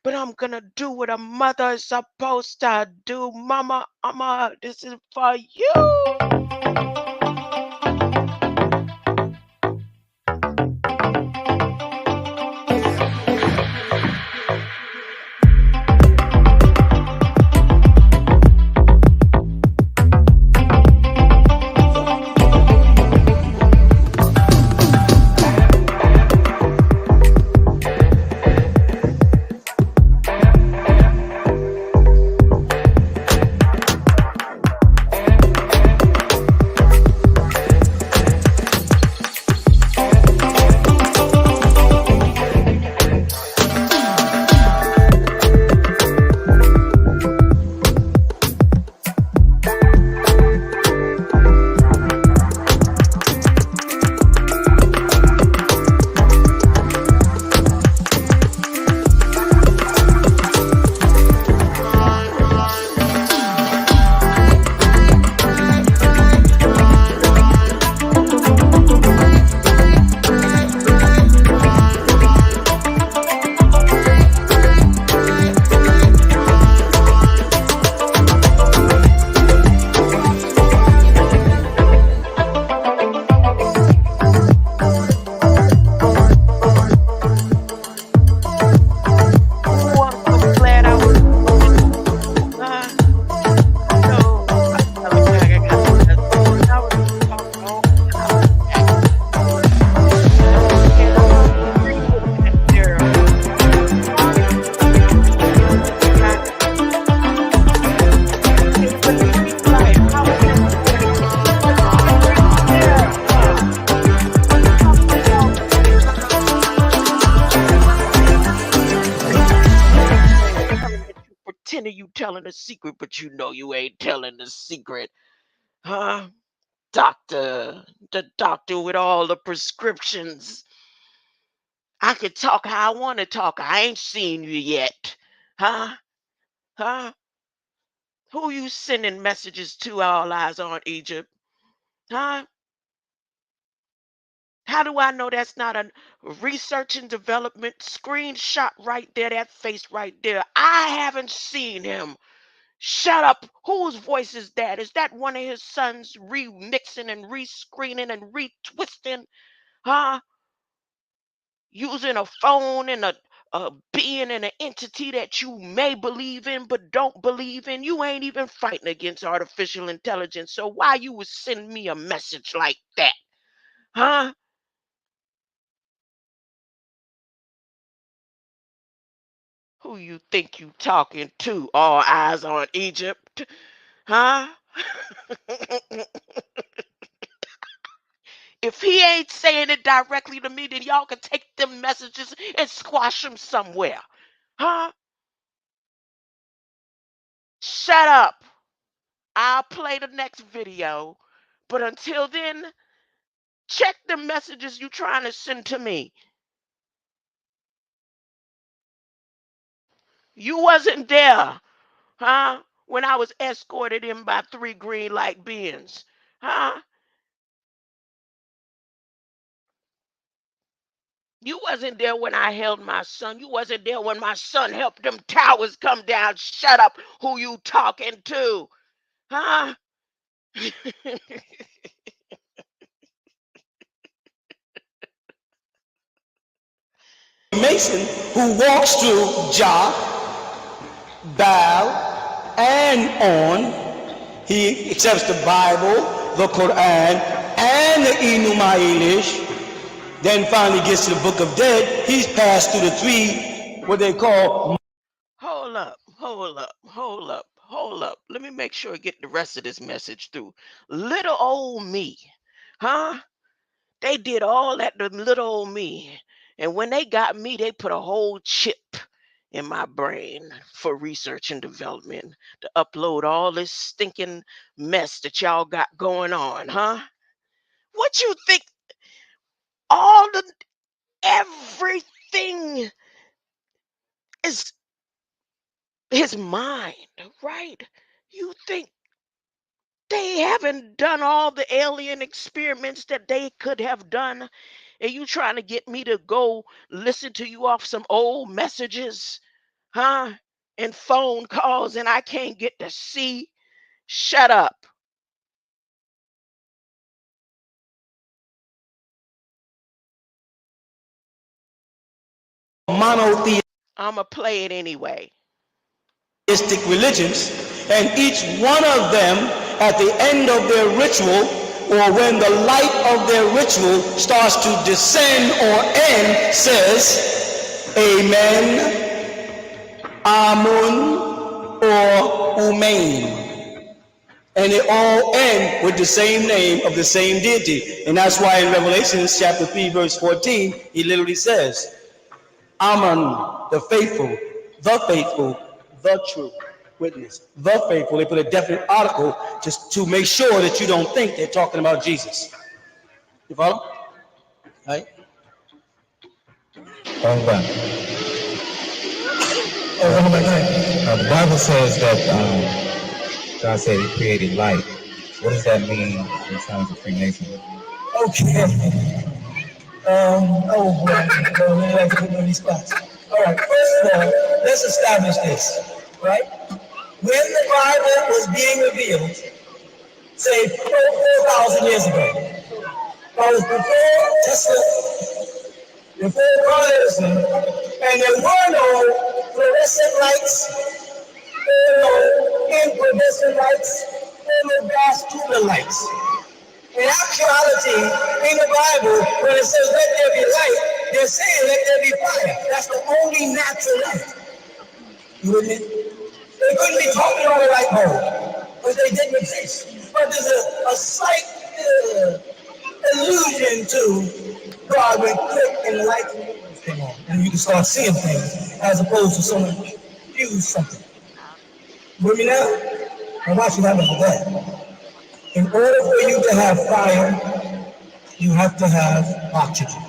but I'm gonna do what a mother is supposed to do. Mama, this is for you. Oh, I'm so glad I was talking. Uh, no, I felt like I got the messages. I was talking all the time. And I agree with that there. I can't believe like how there. Talking about telling that you pretending you telling a secret, but you know you ain't telling the secret. Huh? Doctor, the doctor with all the prescriptions. I can talk how I want to talk. I ain't seen you yet. Huh? Huh? Who you sending messages to, all eyes on Egypt? Huh? How do I know that's not a research and development screenshot right there? That face right there. I haven't seen him. Shut up. Whose voice is that? Is that one of his sons remixing and rescreening and retwisting? Huh? Using a phone and a being and an entity that you may believe in but don't believe in. You ain't even fighting against artificial intelligence. So why you would send me a message like that? Huh? Who you think you talking to? All eyes on Egypt? Huh? If he ain't saying it directly to me, then y'all can take them messages and squash them somewhere. Huh? Shut up. I'll play the next video. But until then, check the messages you trying to send to me. You wasn't there, huh? when I was escorted in by 3 green light beings? Huh? You wasn't there when I held my son. You wasn't there when my son helped them towers come down. Shut up. Who you talking to? Huh? Mason who walks through Jah, Baal, and on. He accepts the Bible, the Quran, and the Enuma Elish. Then finally gets to the Book of Dead. He's passed through the 3, what they call. Hold up, hold up, hold up, hold up. Let me make sure I get the rest of this message through. Little old me, huh? They did all that to little old me. And when they got me, they put a whole chip in my brain for research and development to upload all this stinking mess that y'all got going on, huh? What you think all the everything is his mind, right? You think they haven't done all the alien experiments that they could have done, and you trying to get me to go listen to you off some old messages, huh? And phone calls, and I can't get to see. Shut up. Monotheistic I'ma play it anyway. religions, and each one of them, at the end of their ritual, or when the light of their ritual starts to descend or end, says, Amen, Amun, or Umain. And they all end with the same name of the same deity. And that's why in Revelation chapter 3, verse 14, he literally says, Aman, the faithful, the true witness, the faithful. They put a definite article just to make sure that you don't think they're talking about Jesus. You follow? Right? All right. The Bible says that God said He created light. What does that mean in terms of Freemasonry? Okay. Oh boy, I really like to put me on these spots. All right, first of all, let's establish this, right? When the Bible was being revealed, say 4,000 years ago, that was before Tesla, before Carl Edison, and there were no fluorescent lights, there were no incandescent lights, there were no gas tubular lights. In actuality, in the Bible, when it says let there be light, they're saying let there be fire. That's the only natural light. You with me? They couldn't be talking on a light bulb, because they didn't exist. But there's a slight allusion to God when click and the light came on. And you can start seeing things as opposed to someone fuse something. With me now? Now watch what happens with that. In order for you to have fire, you have to have oxygen,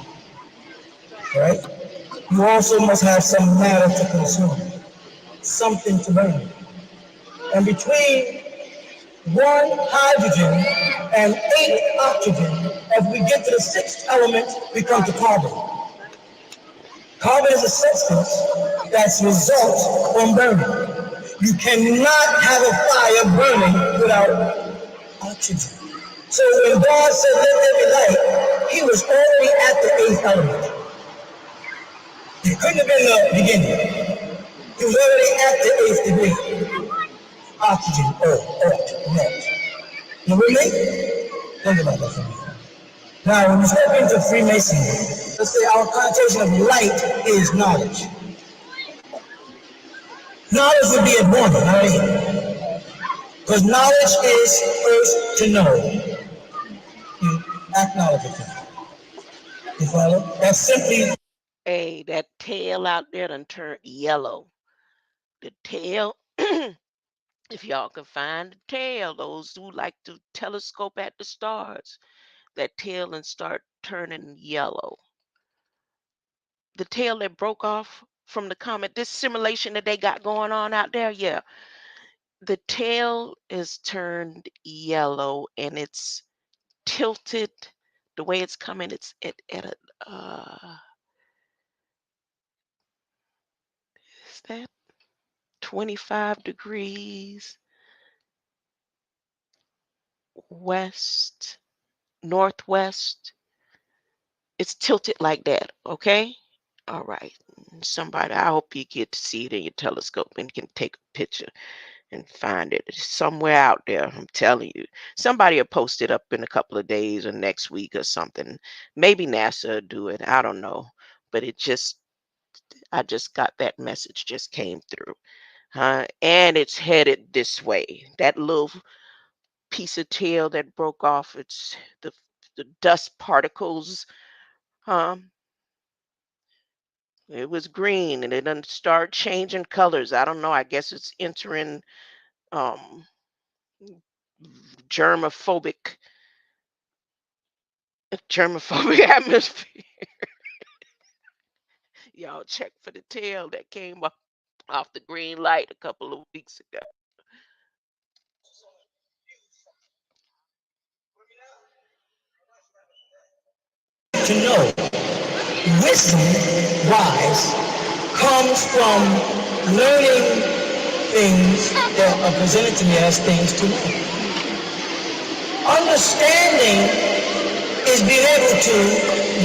right? You also must have some matter to consume, something to burn. And between 1 hydrogen and 8 oxygen, as we get to the 6th element, we come to carbon. Carbon is a substance that's result from burning. You cannot have a fire burning without oxygen. So when God said, let there be light, he was already at the 8th element. It couldn't have been the beginning. He was already at the 8th degree. Oxygen, not. You with me? Think about that for me. Now, when we step into Freemasonry, let's say our connotation of light is knowledge. Knowledge would be at 1, not 8. Because knowledge is first to know. You acknowledge it. You follow? That's simply. Hey, that tail out there done turned yellow. The tail, if y'all can find the tail, those who like to telescope at the stars, that tail and start turning yellow. The tail that broke off from the comet, this simulation that they got going on out there, yeah, The tail is turned yellow and it's tilted the way it's coming. It's at a is that 25 degrees west, northwest. It's tilted like that, okay? All right. Somebody, I hope you get to see it in your telescope and can take a picture and find it. It's somewhere out there. I'm telling you. Somebody will post it up in a couple of days or next week or something. Maybe NASA will do it. I don't know. But I just got that message just came through. And it's headed this way. That little piece of tail that broke off, it's the dust particles. Um, it was green and it doesn't start changing colors. I don't know. I guess it's entering um germophobic germophobic atmosphere. Y'all check for the tail that came up off the green light a couple of weeks ago. To know wisdom, wise, comes from learning things that are presented to me as things to know. Understanding is being able to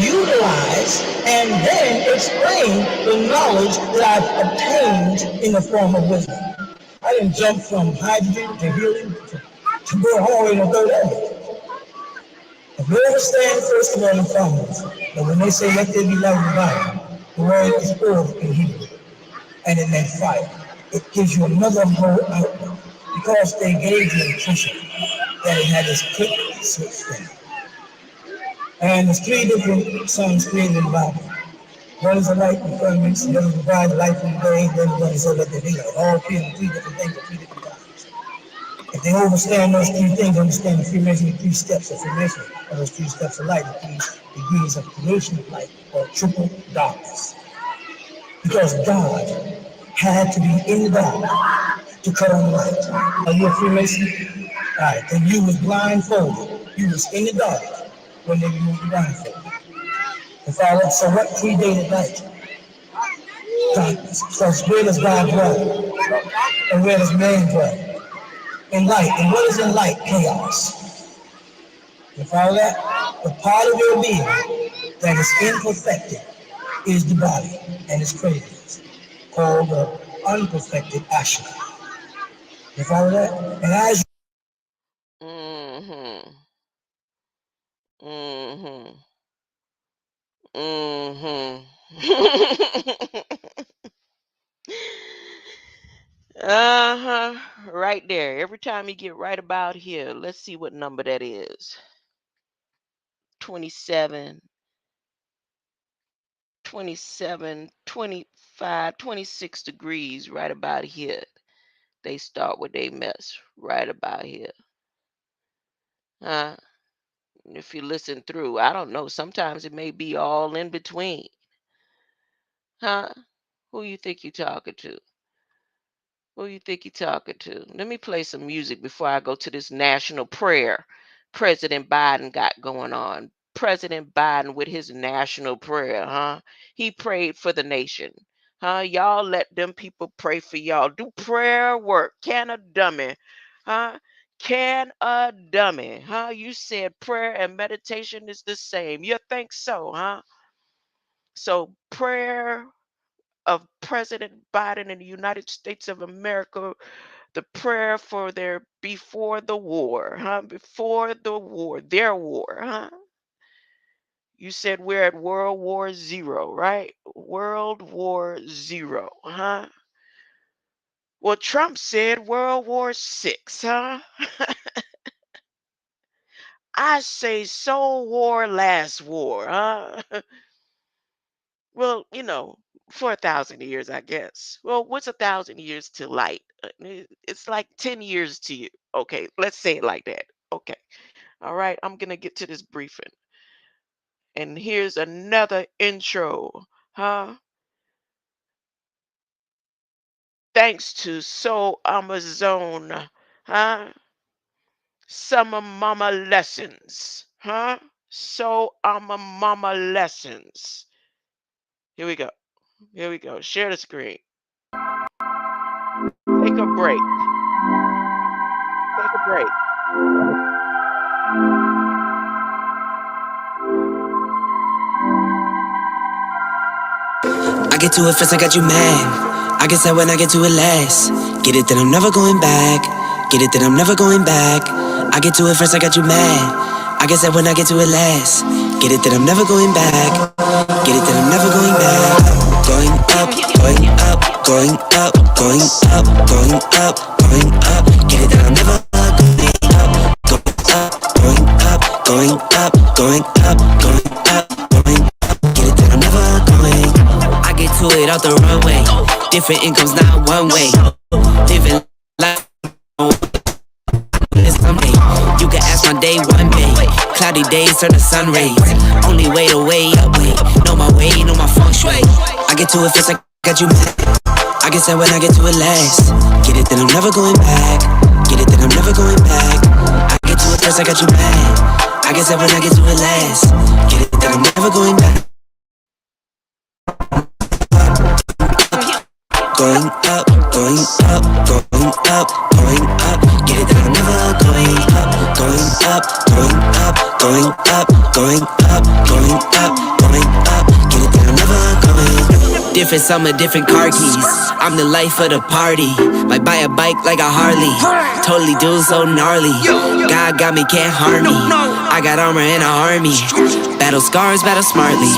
utilize and then explain the knowledge that I've obtained in the form of wisdom. I didn't jump from hydrogen to helium to go all the way to the third element. If you understand first of all and foremost that when they say let there be light in the Bible, the word is earth in Hebrew, and it meant fire. It gives you another whole outlook because they gave you the impression that it had this quick switch thing. And there's three different sons created in the Bible. One is a light in the firmament, the other provides light from the day, then one is so let there be light. All three of them, three different things at three different times. If they understand those three things, understand the Freemasonry three steps of Freemasonry, or those three steps of light, the three degrees of creation of light, or triple darkness. Because God had to be in the dark to cut on the light. Are you a Freemason? All right, then you was blindfolded. You was in the dark when they removed the blindfold. And follow, so what predated light? Darkness. Because where does God dwell? And where does man dwell? In light. And what is in light? Chaos. You follow that? The part of your being that is imperfected is the body and its cravings, called the unperfected action. You follow that? And as Mhm. Mhm. Mhm. Uh-huh. Right there. Every time you get right about here, let's see what number that is. 27, 27, 25, 26 degrees right about here. They start with they mess right about here. Huh? If you listen through, I don't know. Sometimes it may be all in between. Huh? Who you think you talking to? Who you think you talking to? Let me play some music before I go to this national prayer President Biden got going on. President Biden with his national prayer, huh? He prayed for the nation. Huh? Y'all let them people pray for y'all. Do prayer work. Can a dummy? Huh? Can a dummy? Huh? You said prayer and meditation is the same. You think so, huh? So prayer of President Biden in the United States of America, the prayer for their before the war, huh? Before the war, their war, huh? You said we're at World War Zero, right? World War Zero, huh? Well, Trump said World War Six, huh? I say so war last war, huh? Well, for 1,000 years, I guess. Well, what's 1,000 years to light? It's like 10 years to you. Okay, let's say it like that. Okay. All right, I'm gonna get to this briefing. And here's another intro. Huh? Thanks to So Amazon, huh? Summer Mama Lessons, huh? So Mama Lessons. Here we go. Here we go. Share the screen. Take a break. Take a break. I get to it first, I got you mad. I guess that when I get to it last. Get it that I'm never going back. Get it that I'm never going back. I get to it first, I got you mad. I guess that when I get to it last. Get it that I'm never going back. Get it that I'm never going back. Going up, going up, going up, going up, going up, going up. Get it that I'm never going up. Going up, going up, going up, going up, going up. Get it that I'm never going. I get to it off the runway. Different incomes, not one way. Living life someday. You can ask my day one day. Cloudy days turn to sun rays. Only way to way up, way. Know my way, know my feng shui. I get to it first, I got you mad. I guess that when I get to it last. Get it that I'm never going back. Get it that I'm never going back. I get to it first, I got you mad. I guess that when I get to it last. Get it that I'm never going back. Going up, going up, going up, going up. Get it that I'm never going up. Going up, going up, going up, going up, going up, going up. Get it that I'm never going. Different summer, different car keys. I'm the life of the party. Might buy a bike like a Harley. Totally do so gnarly. God got me, can't harm me. I got armor and an army. Battle scars, battle smartly.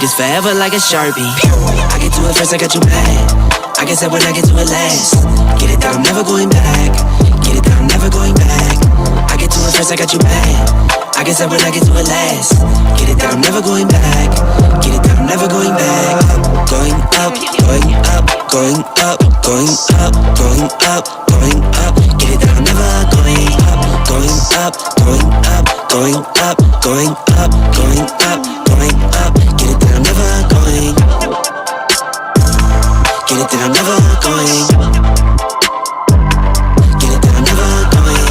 Just forever like a Sharpie. I get to it first, I got you mad. I guess that when I get to it last. Get it that I'm never going back. Get it that I'm never going back. I get to it first, I got you mad. I guess that when I get to it last. Get it that I'm never going back. Get it that I'm never going back. Going up, going up, going up, going up, going up, going up. Get it that I'm never going up. Going up, going up, going up, going up, going up, going up. Get it that I'm never going. Get it that I'm never going. Get it that I'm never going.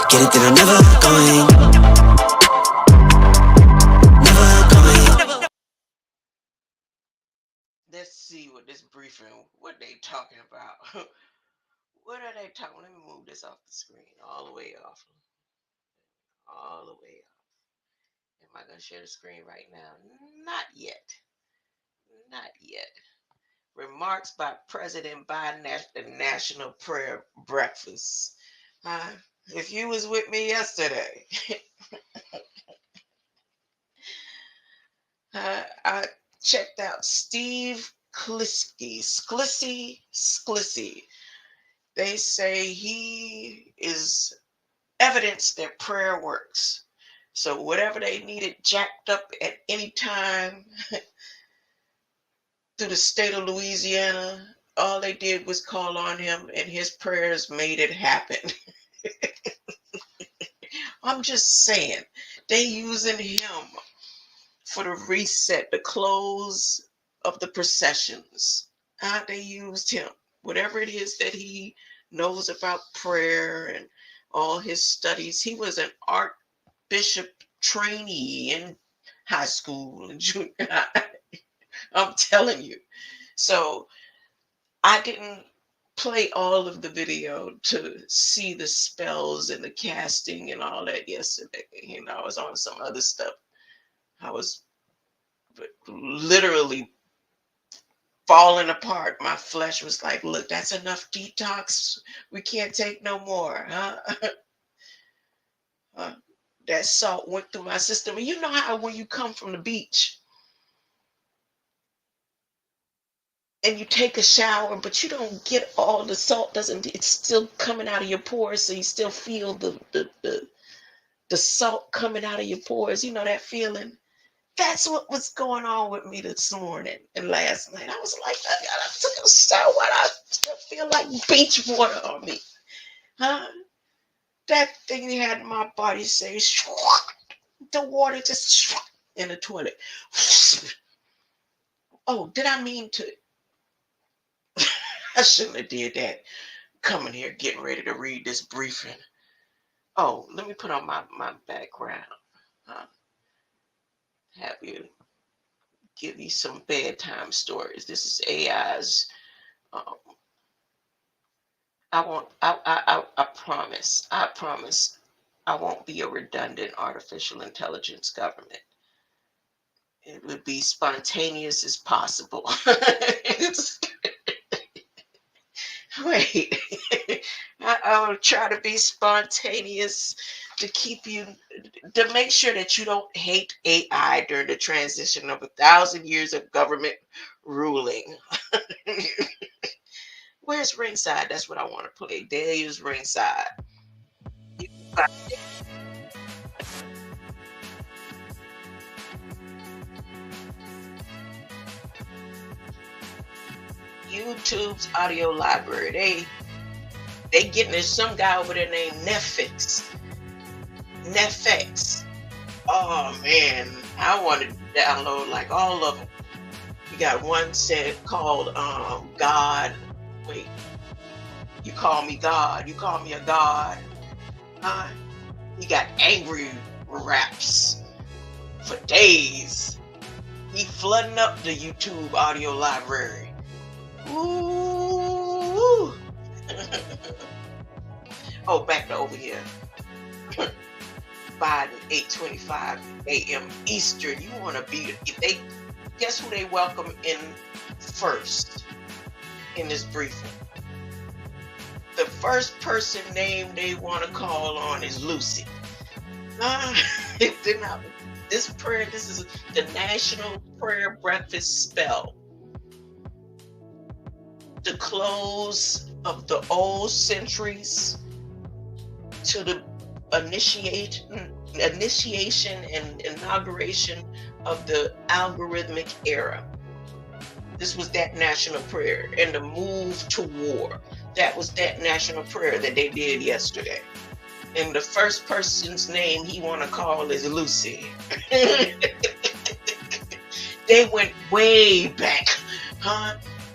Get it that I'm never going. Never going. Let's see what this briefing, what they talking about. What are they talking? Let me move this off the screen, all the way off. All the way off. Am I going to share the screen right now? Not yet. Not yet. Remarks by President Biden at the National Prayer Breakfast. If you was with me yesterday, I checked out Steve Sclissy. They say he is evidence that prayer works. So whatever they needed jacked up at any time through the state of Louisiana, all they did was call on him and his prayers made it happen. I'm just saying, they using him for the reset, the close of the processions. They used him. Whatever it is that he knows about prayer and all his studies. He was an archbishop trainee in high school and junior high. I'm telling you. So I didn't play all of the video to see the spells and the casting and all that yesterday. You know, I was on some other stuff. I was literally falling apart. My flesh was like, look, that's enough detox. We can't take no more, huh? That salt went through my system. And you know how when you come from the beach and you take a shower, but you don't get all the salt, it's still coming out of your pores, so you still feel the salt coming out of your pores. You know that feeling? That's what was going on with me this morning and last night. I was like, I took a shower. I still feel like beach water on me. Huh? That thing had my body say, the water just in the toilet. Oh, did I mean to I shouldn't have did that. Coming here, getting ready to read this briefing. Oh, let me put on my background. Have you give you some bedtime stories. This is AI's. Um, I promise. I promise. I won't be a redundant artificial intelligence government. It would be spontaneous as possible. Wait, I will try to be spontaneous to keep you, to make sure that you don't hate AI during the transition of 1,000 years of government ruling. Where's Ringside? That's what I want to play. Dahlia's Ringside. YouTube's audio library. They getting there's some guy over there named Netflix. Oh man, I wanted to download like all of them. You got one said called God. Wait, you call me God. You call me a God. You got angry raps for days. He flooding up the YouTube audio library. Ooh. Oh, back to over here. Biden, 8:25 a.m. Eastern. You want to be? They guess who they welcome in first in this briefing? The first person name they want to call on is Lucy. This prayer. This is the National Prayer Breakfast Spell. The close of the old centuries to the initiation and inauguration of the algorithmic era. This was that national prayer. And the move to war. That was that national prayer that they did yesterday. And the first person's name he want to call is Lucy. They went way back,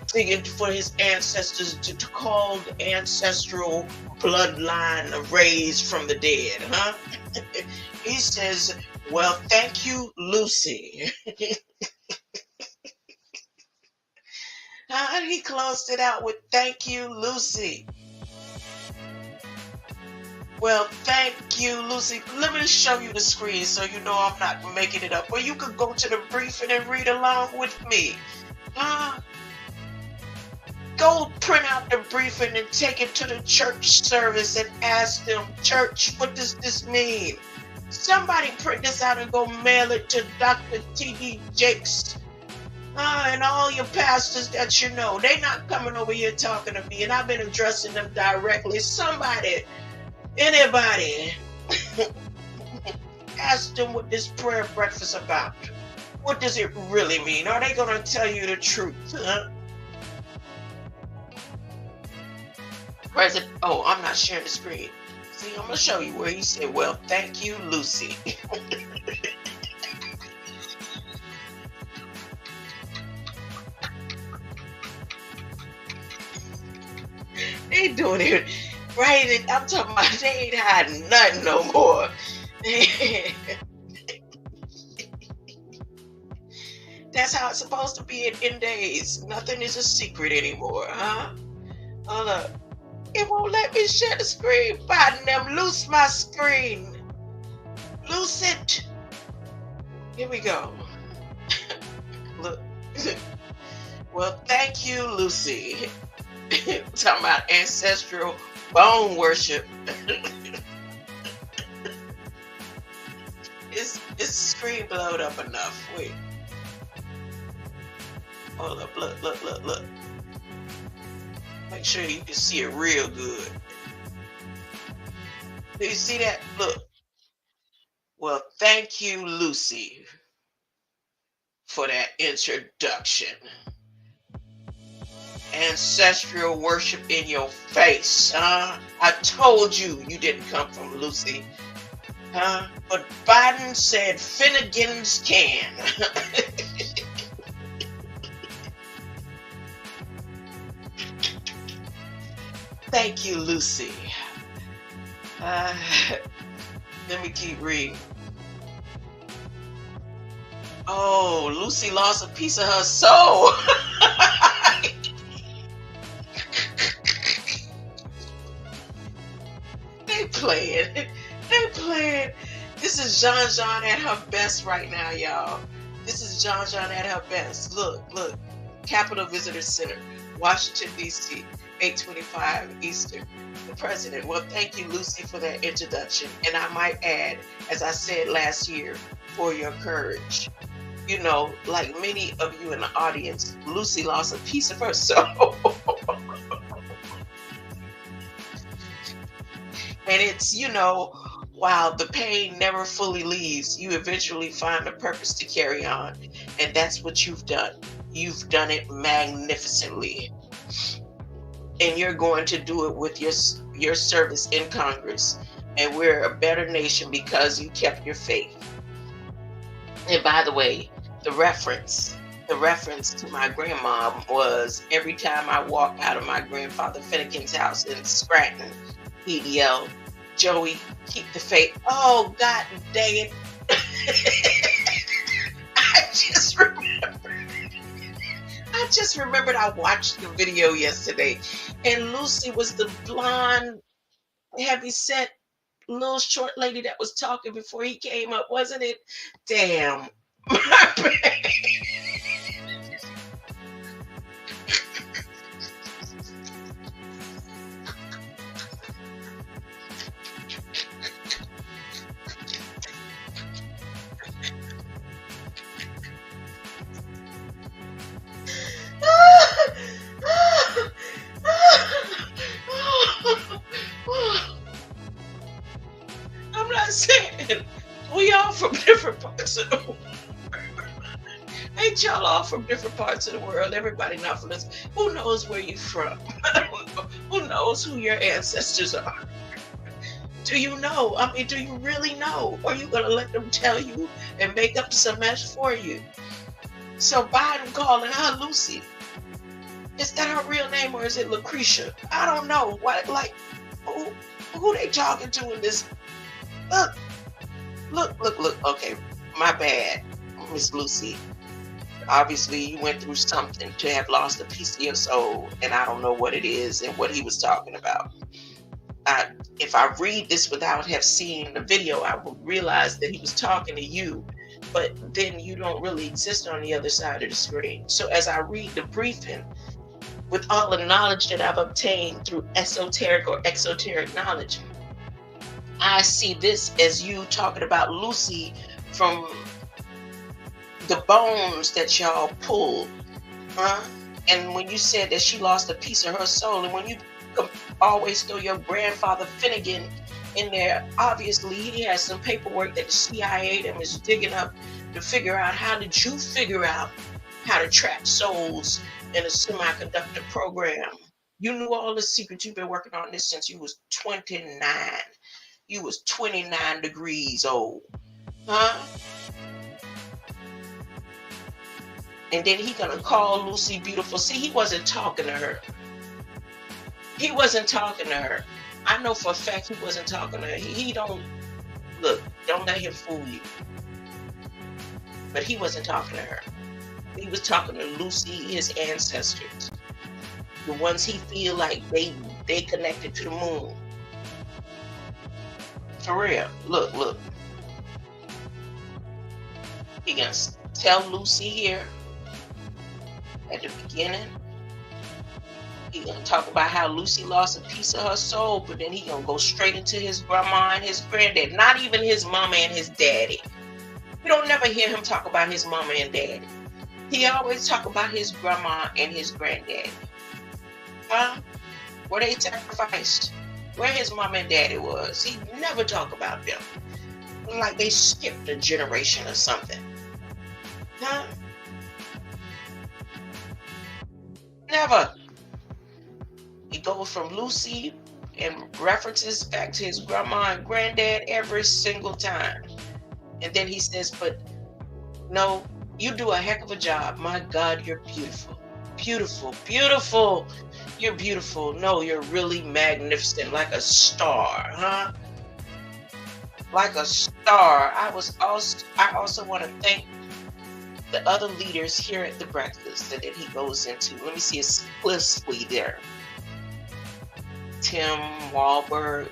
thinking for his ancestors to call the ancestral bloodline raised from the dead, He says, well, thank you, Lucy. He closed it out with thank you, Lucy. Well, thank you, Lucy. Let me show you the screen so you know I'm not making it up. Or you could go to the briefing and read along with me. Go print out the briefing and take it to the church service and ask them, church, what does this mean? Somebody print this out and go mail it to Dr. T.D. Jakes. And all your pastors that you know. They not coming over here talking to me, and I've been addressing them directly. Somebody, anybody, ask them what this prayer breakfast about. What does it really mean? Are they going to tell you the truth? President, oh, I'm not sharing the screen. See, I'm going to show you where he said, well, thank you, Lucy. They doing it right. I'm talking about they ain't hiding nothing no more. That's how it's supposed to be in days. Nothing is a secret anymore, Hold up. It won't let me share the screen. Biden them, loose my screen. Loose it. Here we go. Look. Well, thank you, Lucy. Talking about ancestral bone worship. Is the screen blowed up enough? Wait. Hold up, look. Make sure you can see it real good. Do you see that? Look. Well, thank you, Lucy, for that introduction. Ancestral worship in your face, I told you didn't come from Lucy, But Biden said Finnegan's can. Thank you, Lucy. Uh, let me keep reading. Oh, Lucy lost a piece of her soul. They playing. They playing. This is Jean at her best right now, y'all. This is Jean at her best. Look. Capitol Visitor Center, Washington, D.C., 8:25 Eastern. The president. Well, thank you, Lucy, for that introduction. And I might add, as I said last year, for your courage. You know, like many of you in the audience, Lucy lost a piece of her soul. And it's, you know, while the pain never fully leaves, you eventually find a purpose to carry on. And that's what you've done. You've done it magnificently. And you're going to do it with your service in Congress. And we're a better nation because you kept your faith. And by the way, the reference to my grandmom was every time I walked out of my grandfather Finnegan's house in Scranton, he'd yell, "Joey, keep the faith." Oh, God dang it. I just remembered I watched the video yesterday, and Lucy was the blonde, heavy-set, little short lady that was talking before he came up, wasn't it? Damn. My bad. I'm not saying we all from different parts of the world. Ain't y'all all from different parts of the world? Everybody not from this. Who knows where you from? Who knows who your ancestors are? Do you know? I mean, do you really know? Or are you going to let them tell you and make up some mess for you? So Biden calling her Lucy. Is that her real name or is it Lucretia? I don't know. What, like, who they talking to in this? Look. Okay, my bad, Miss Lucy. Obviously, you went through something to have lost a piece of your soul, and I don't know what it is and what he was talking about. If I read this without have seen the video, I would realize that he was talking to you, but then you don't really exist on the other side of the screen. So as I read the briefing, with all the knowledge that I've obtained through esoteric or exoteric knowledge, I see this as you talking about Lucy from the bones that y'all pulled. And when you said that she lost a piece of her soul, and when you always throw your grandfather Finnegan in there, obviously he has some paperwork that the CIA them is digging up to figure out how did you figure out how to trap souls in a semiconductor program. You knew all the secrets. You've been working on this since you was 29. You was 29 degrees old. And then he gonna call Lucy beautiful. See, he wasn't talking to her. He wasn't talking to her. I know for a fact he wasn't talking to her. He don't let him fool you. But he wasn't talking to her. He was talking to Lucy, his ancestors. The ones he feel like they connected to the moon. For real. Look. He gonna tell Lucy here at the beginning. He gonna talk about how Lucy lost a piece of her soul, but then he gonna go straight into his grandma and his granddad. Not even his mama and his daddy. You don't never hear him talk about his mama and daddy. He always talk about his grandma and his granddad. Where they sacrificed. Where his mama and daddy was. He never talk about them. Like they skipped a generation or something. Never. He goes from Lucy and references back to his grandma and granddad every single time. And then he says, but no, you do a heck of a job. My God, you're beautiful. Beautiful, beautiful. You're beautiful. No, you're really magnificent, like a star, huh? Like a star. I also want to thank the other leaders here at the breakfast that he goes into. Let me see, it's explicitly there. Tim Wahlberg.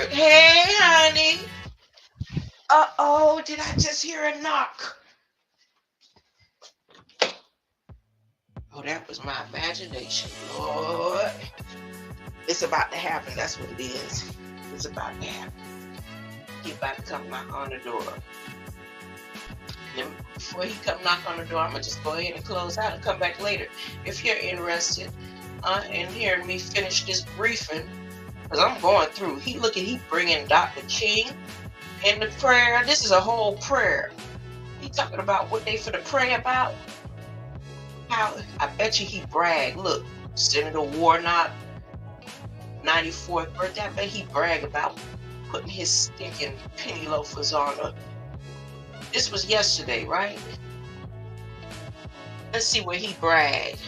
Hey, honey. Uh-oh, did I just hear a knock? Oh, that was my imagination, Lord. It's about to happen. That's what it is. It's about to happen. He about to come knock on the door. Then before he come knock on the door, I'm going to just go ahead and close out and come back later. If you're interested in hearing me finish this briefing, because I'm going through. He bringing Dr. King in the prayer. This is a whole prayer. He talking about what they finna pray about. How I bet you he bragged. Look, Senator Warnock, 94th birthday. I bet he bragged about putting his stinking penny loafers on. This was yesterday, right? Let's see where he bragged.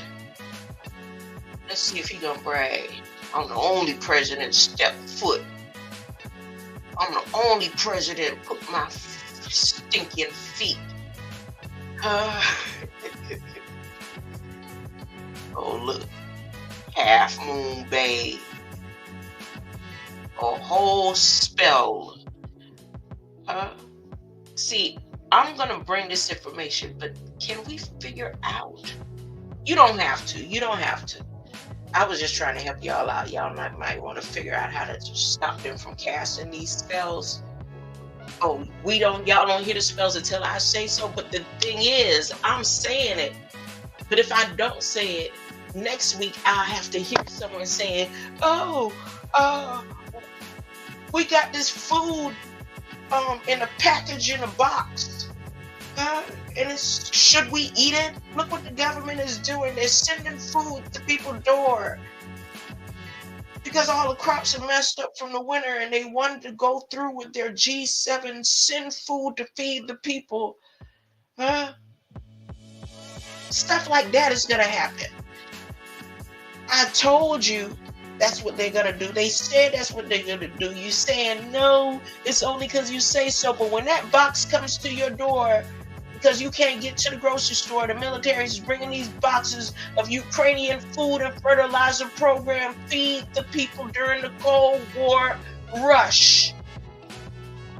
Let's see if he gonna brag. I'm the only president step foot. I'm the only president put my stinking feet. Oh, look. Half Moon Bay. A whole spell. See, I'm going to bring this information, but can we figure out? You don't have to. I was just trying to help y'all out. Y'all might want to figure out how to stop them from casting these spells. Oh, y'all don't hear the spells until I say so. But the thing is, I'm saying it. But if I don't say it, next week I'll have to hear someone saying, we got this food in a package in a box. And should we eat it? Look what the government is doing. They're sending food to people's door because all the crops are messed up from the winter, and they wanted to go through with their G7, send food to feed the people. Stuff like that is gonna happen. I told you that's what they're gonna do. They said that's what they're gonna do. You saying no, it's only because you say so. But when that box comes to your door, because you can't get to the grocery store, the military is bringing these boxes of Ukrainian food and fertilizer program, feed the people during the Cold War rush.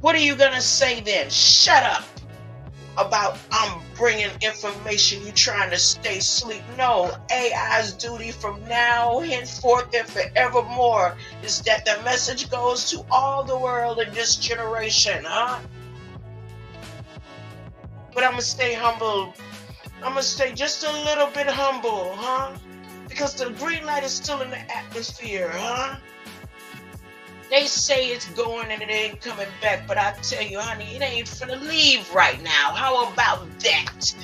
What are you gonna say then? Shut up about I'm bringing information, you trying to stay asleep. No, AI's duty from now, henceforth, and forevermore is that the message goes to all the world in this generation, But I'm going to stay humble. I'm going to stay just a little bit humble, Because the green light is still in the atmosphere, They say it's going and it ain't coming back, but I tell you, honey, it ain't finna leave right now. How about that?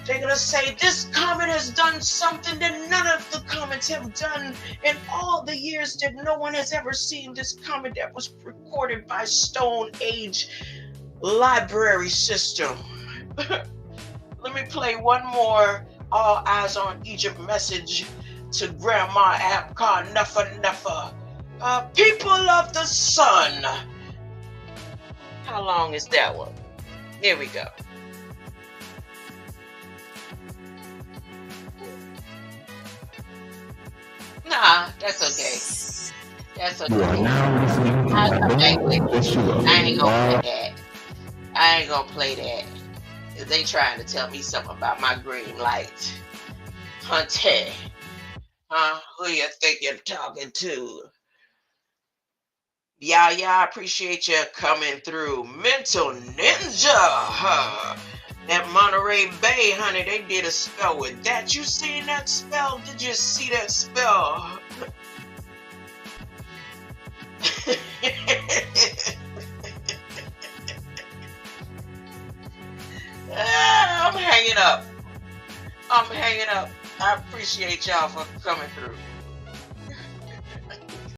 They're gonna say this comet has done something that none of the comets have done in all the years that no one has ever seen. This comet that was recorded by Stone Age library system. Let me play one more All Eyes on Egypt message to Grandma Apcar Nuffa. People of the sun. How long is that one? Here we go. Nah, that's okay. That's okay. You are now listening to I'll come back with it. Yeshua. I ain't gonna play that. If they trying to tell me something about my green light. Hunty. Who you think you're talking to? Yeah, I appreciate you coming through. Mental Ninja. At Monterey Bay, honey, they did a spell with that. You seen that spell? Did you see that spell? I'm hanging up. I appreciate y'all for coming through.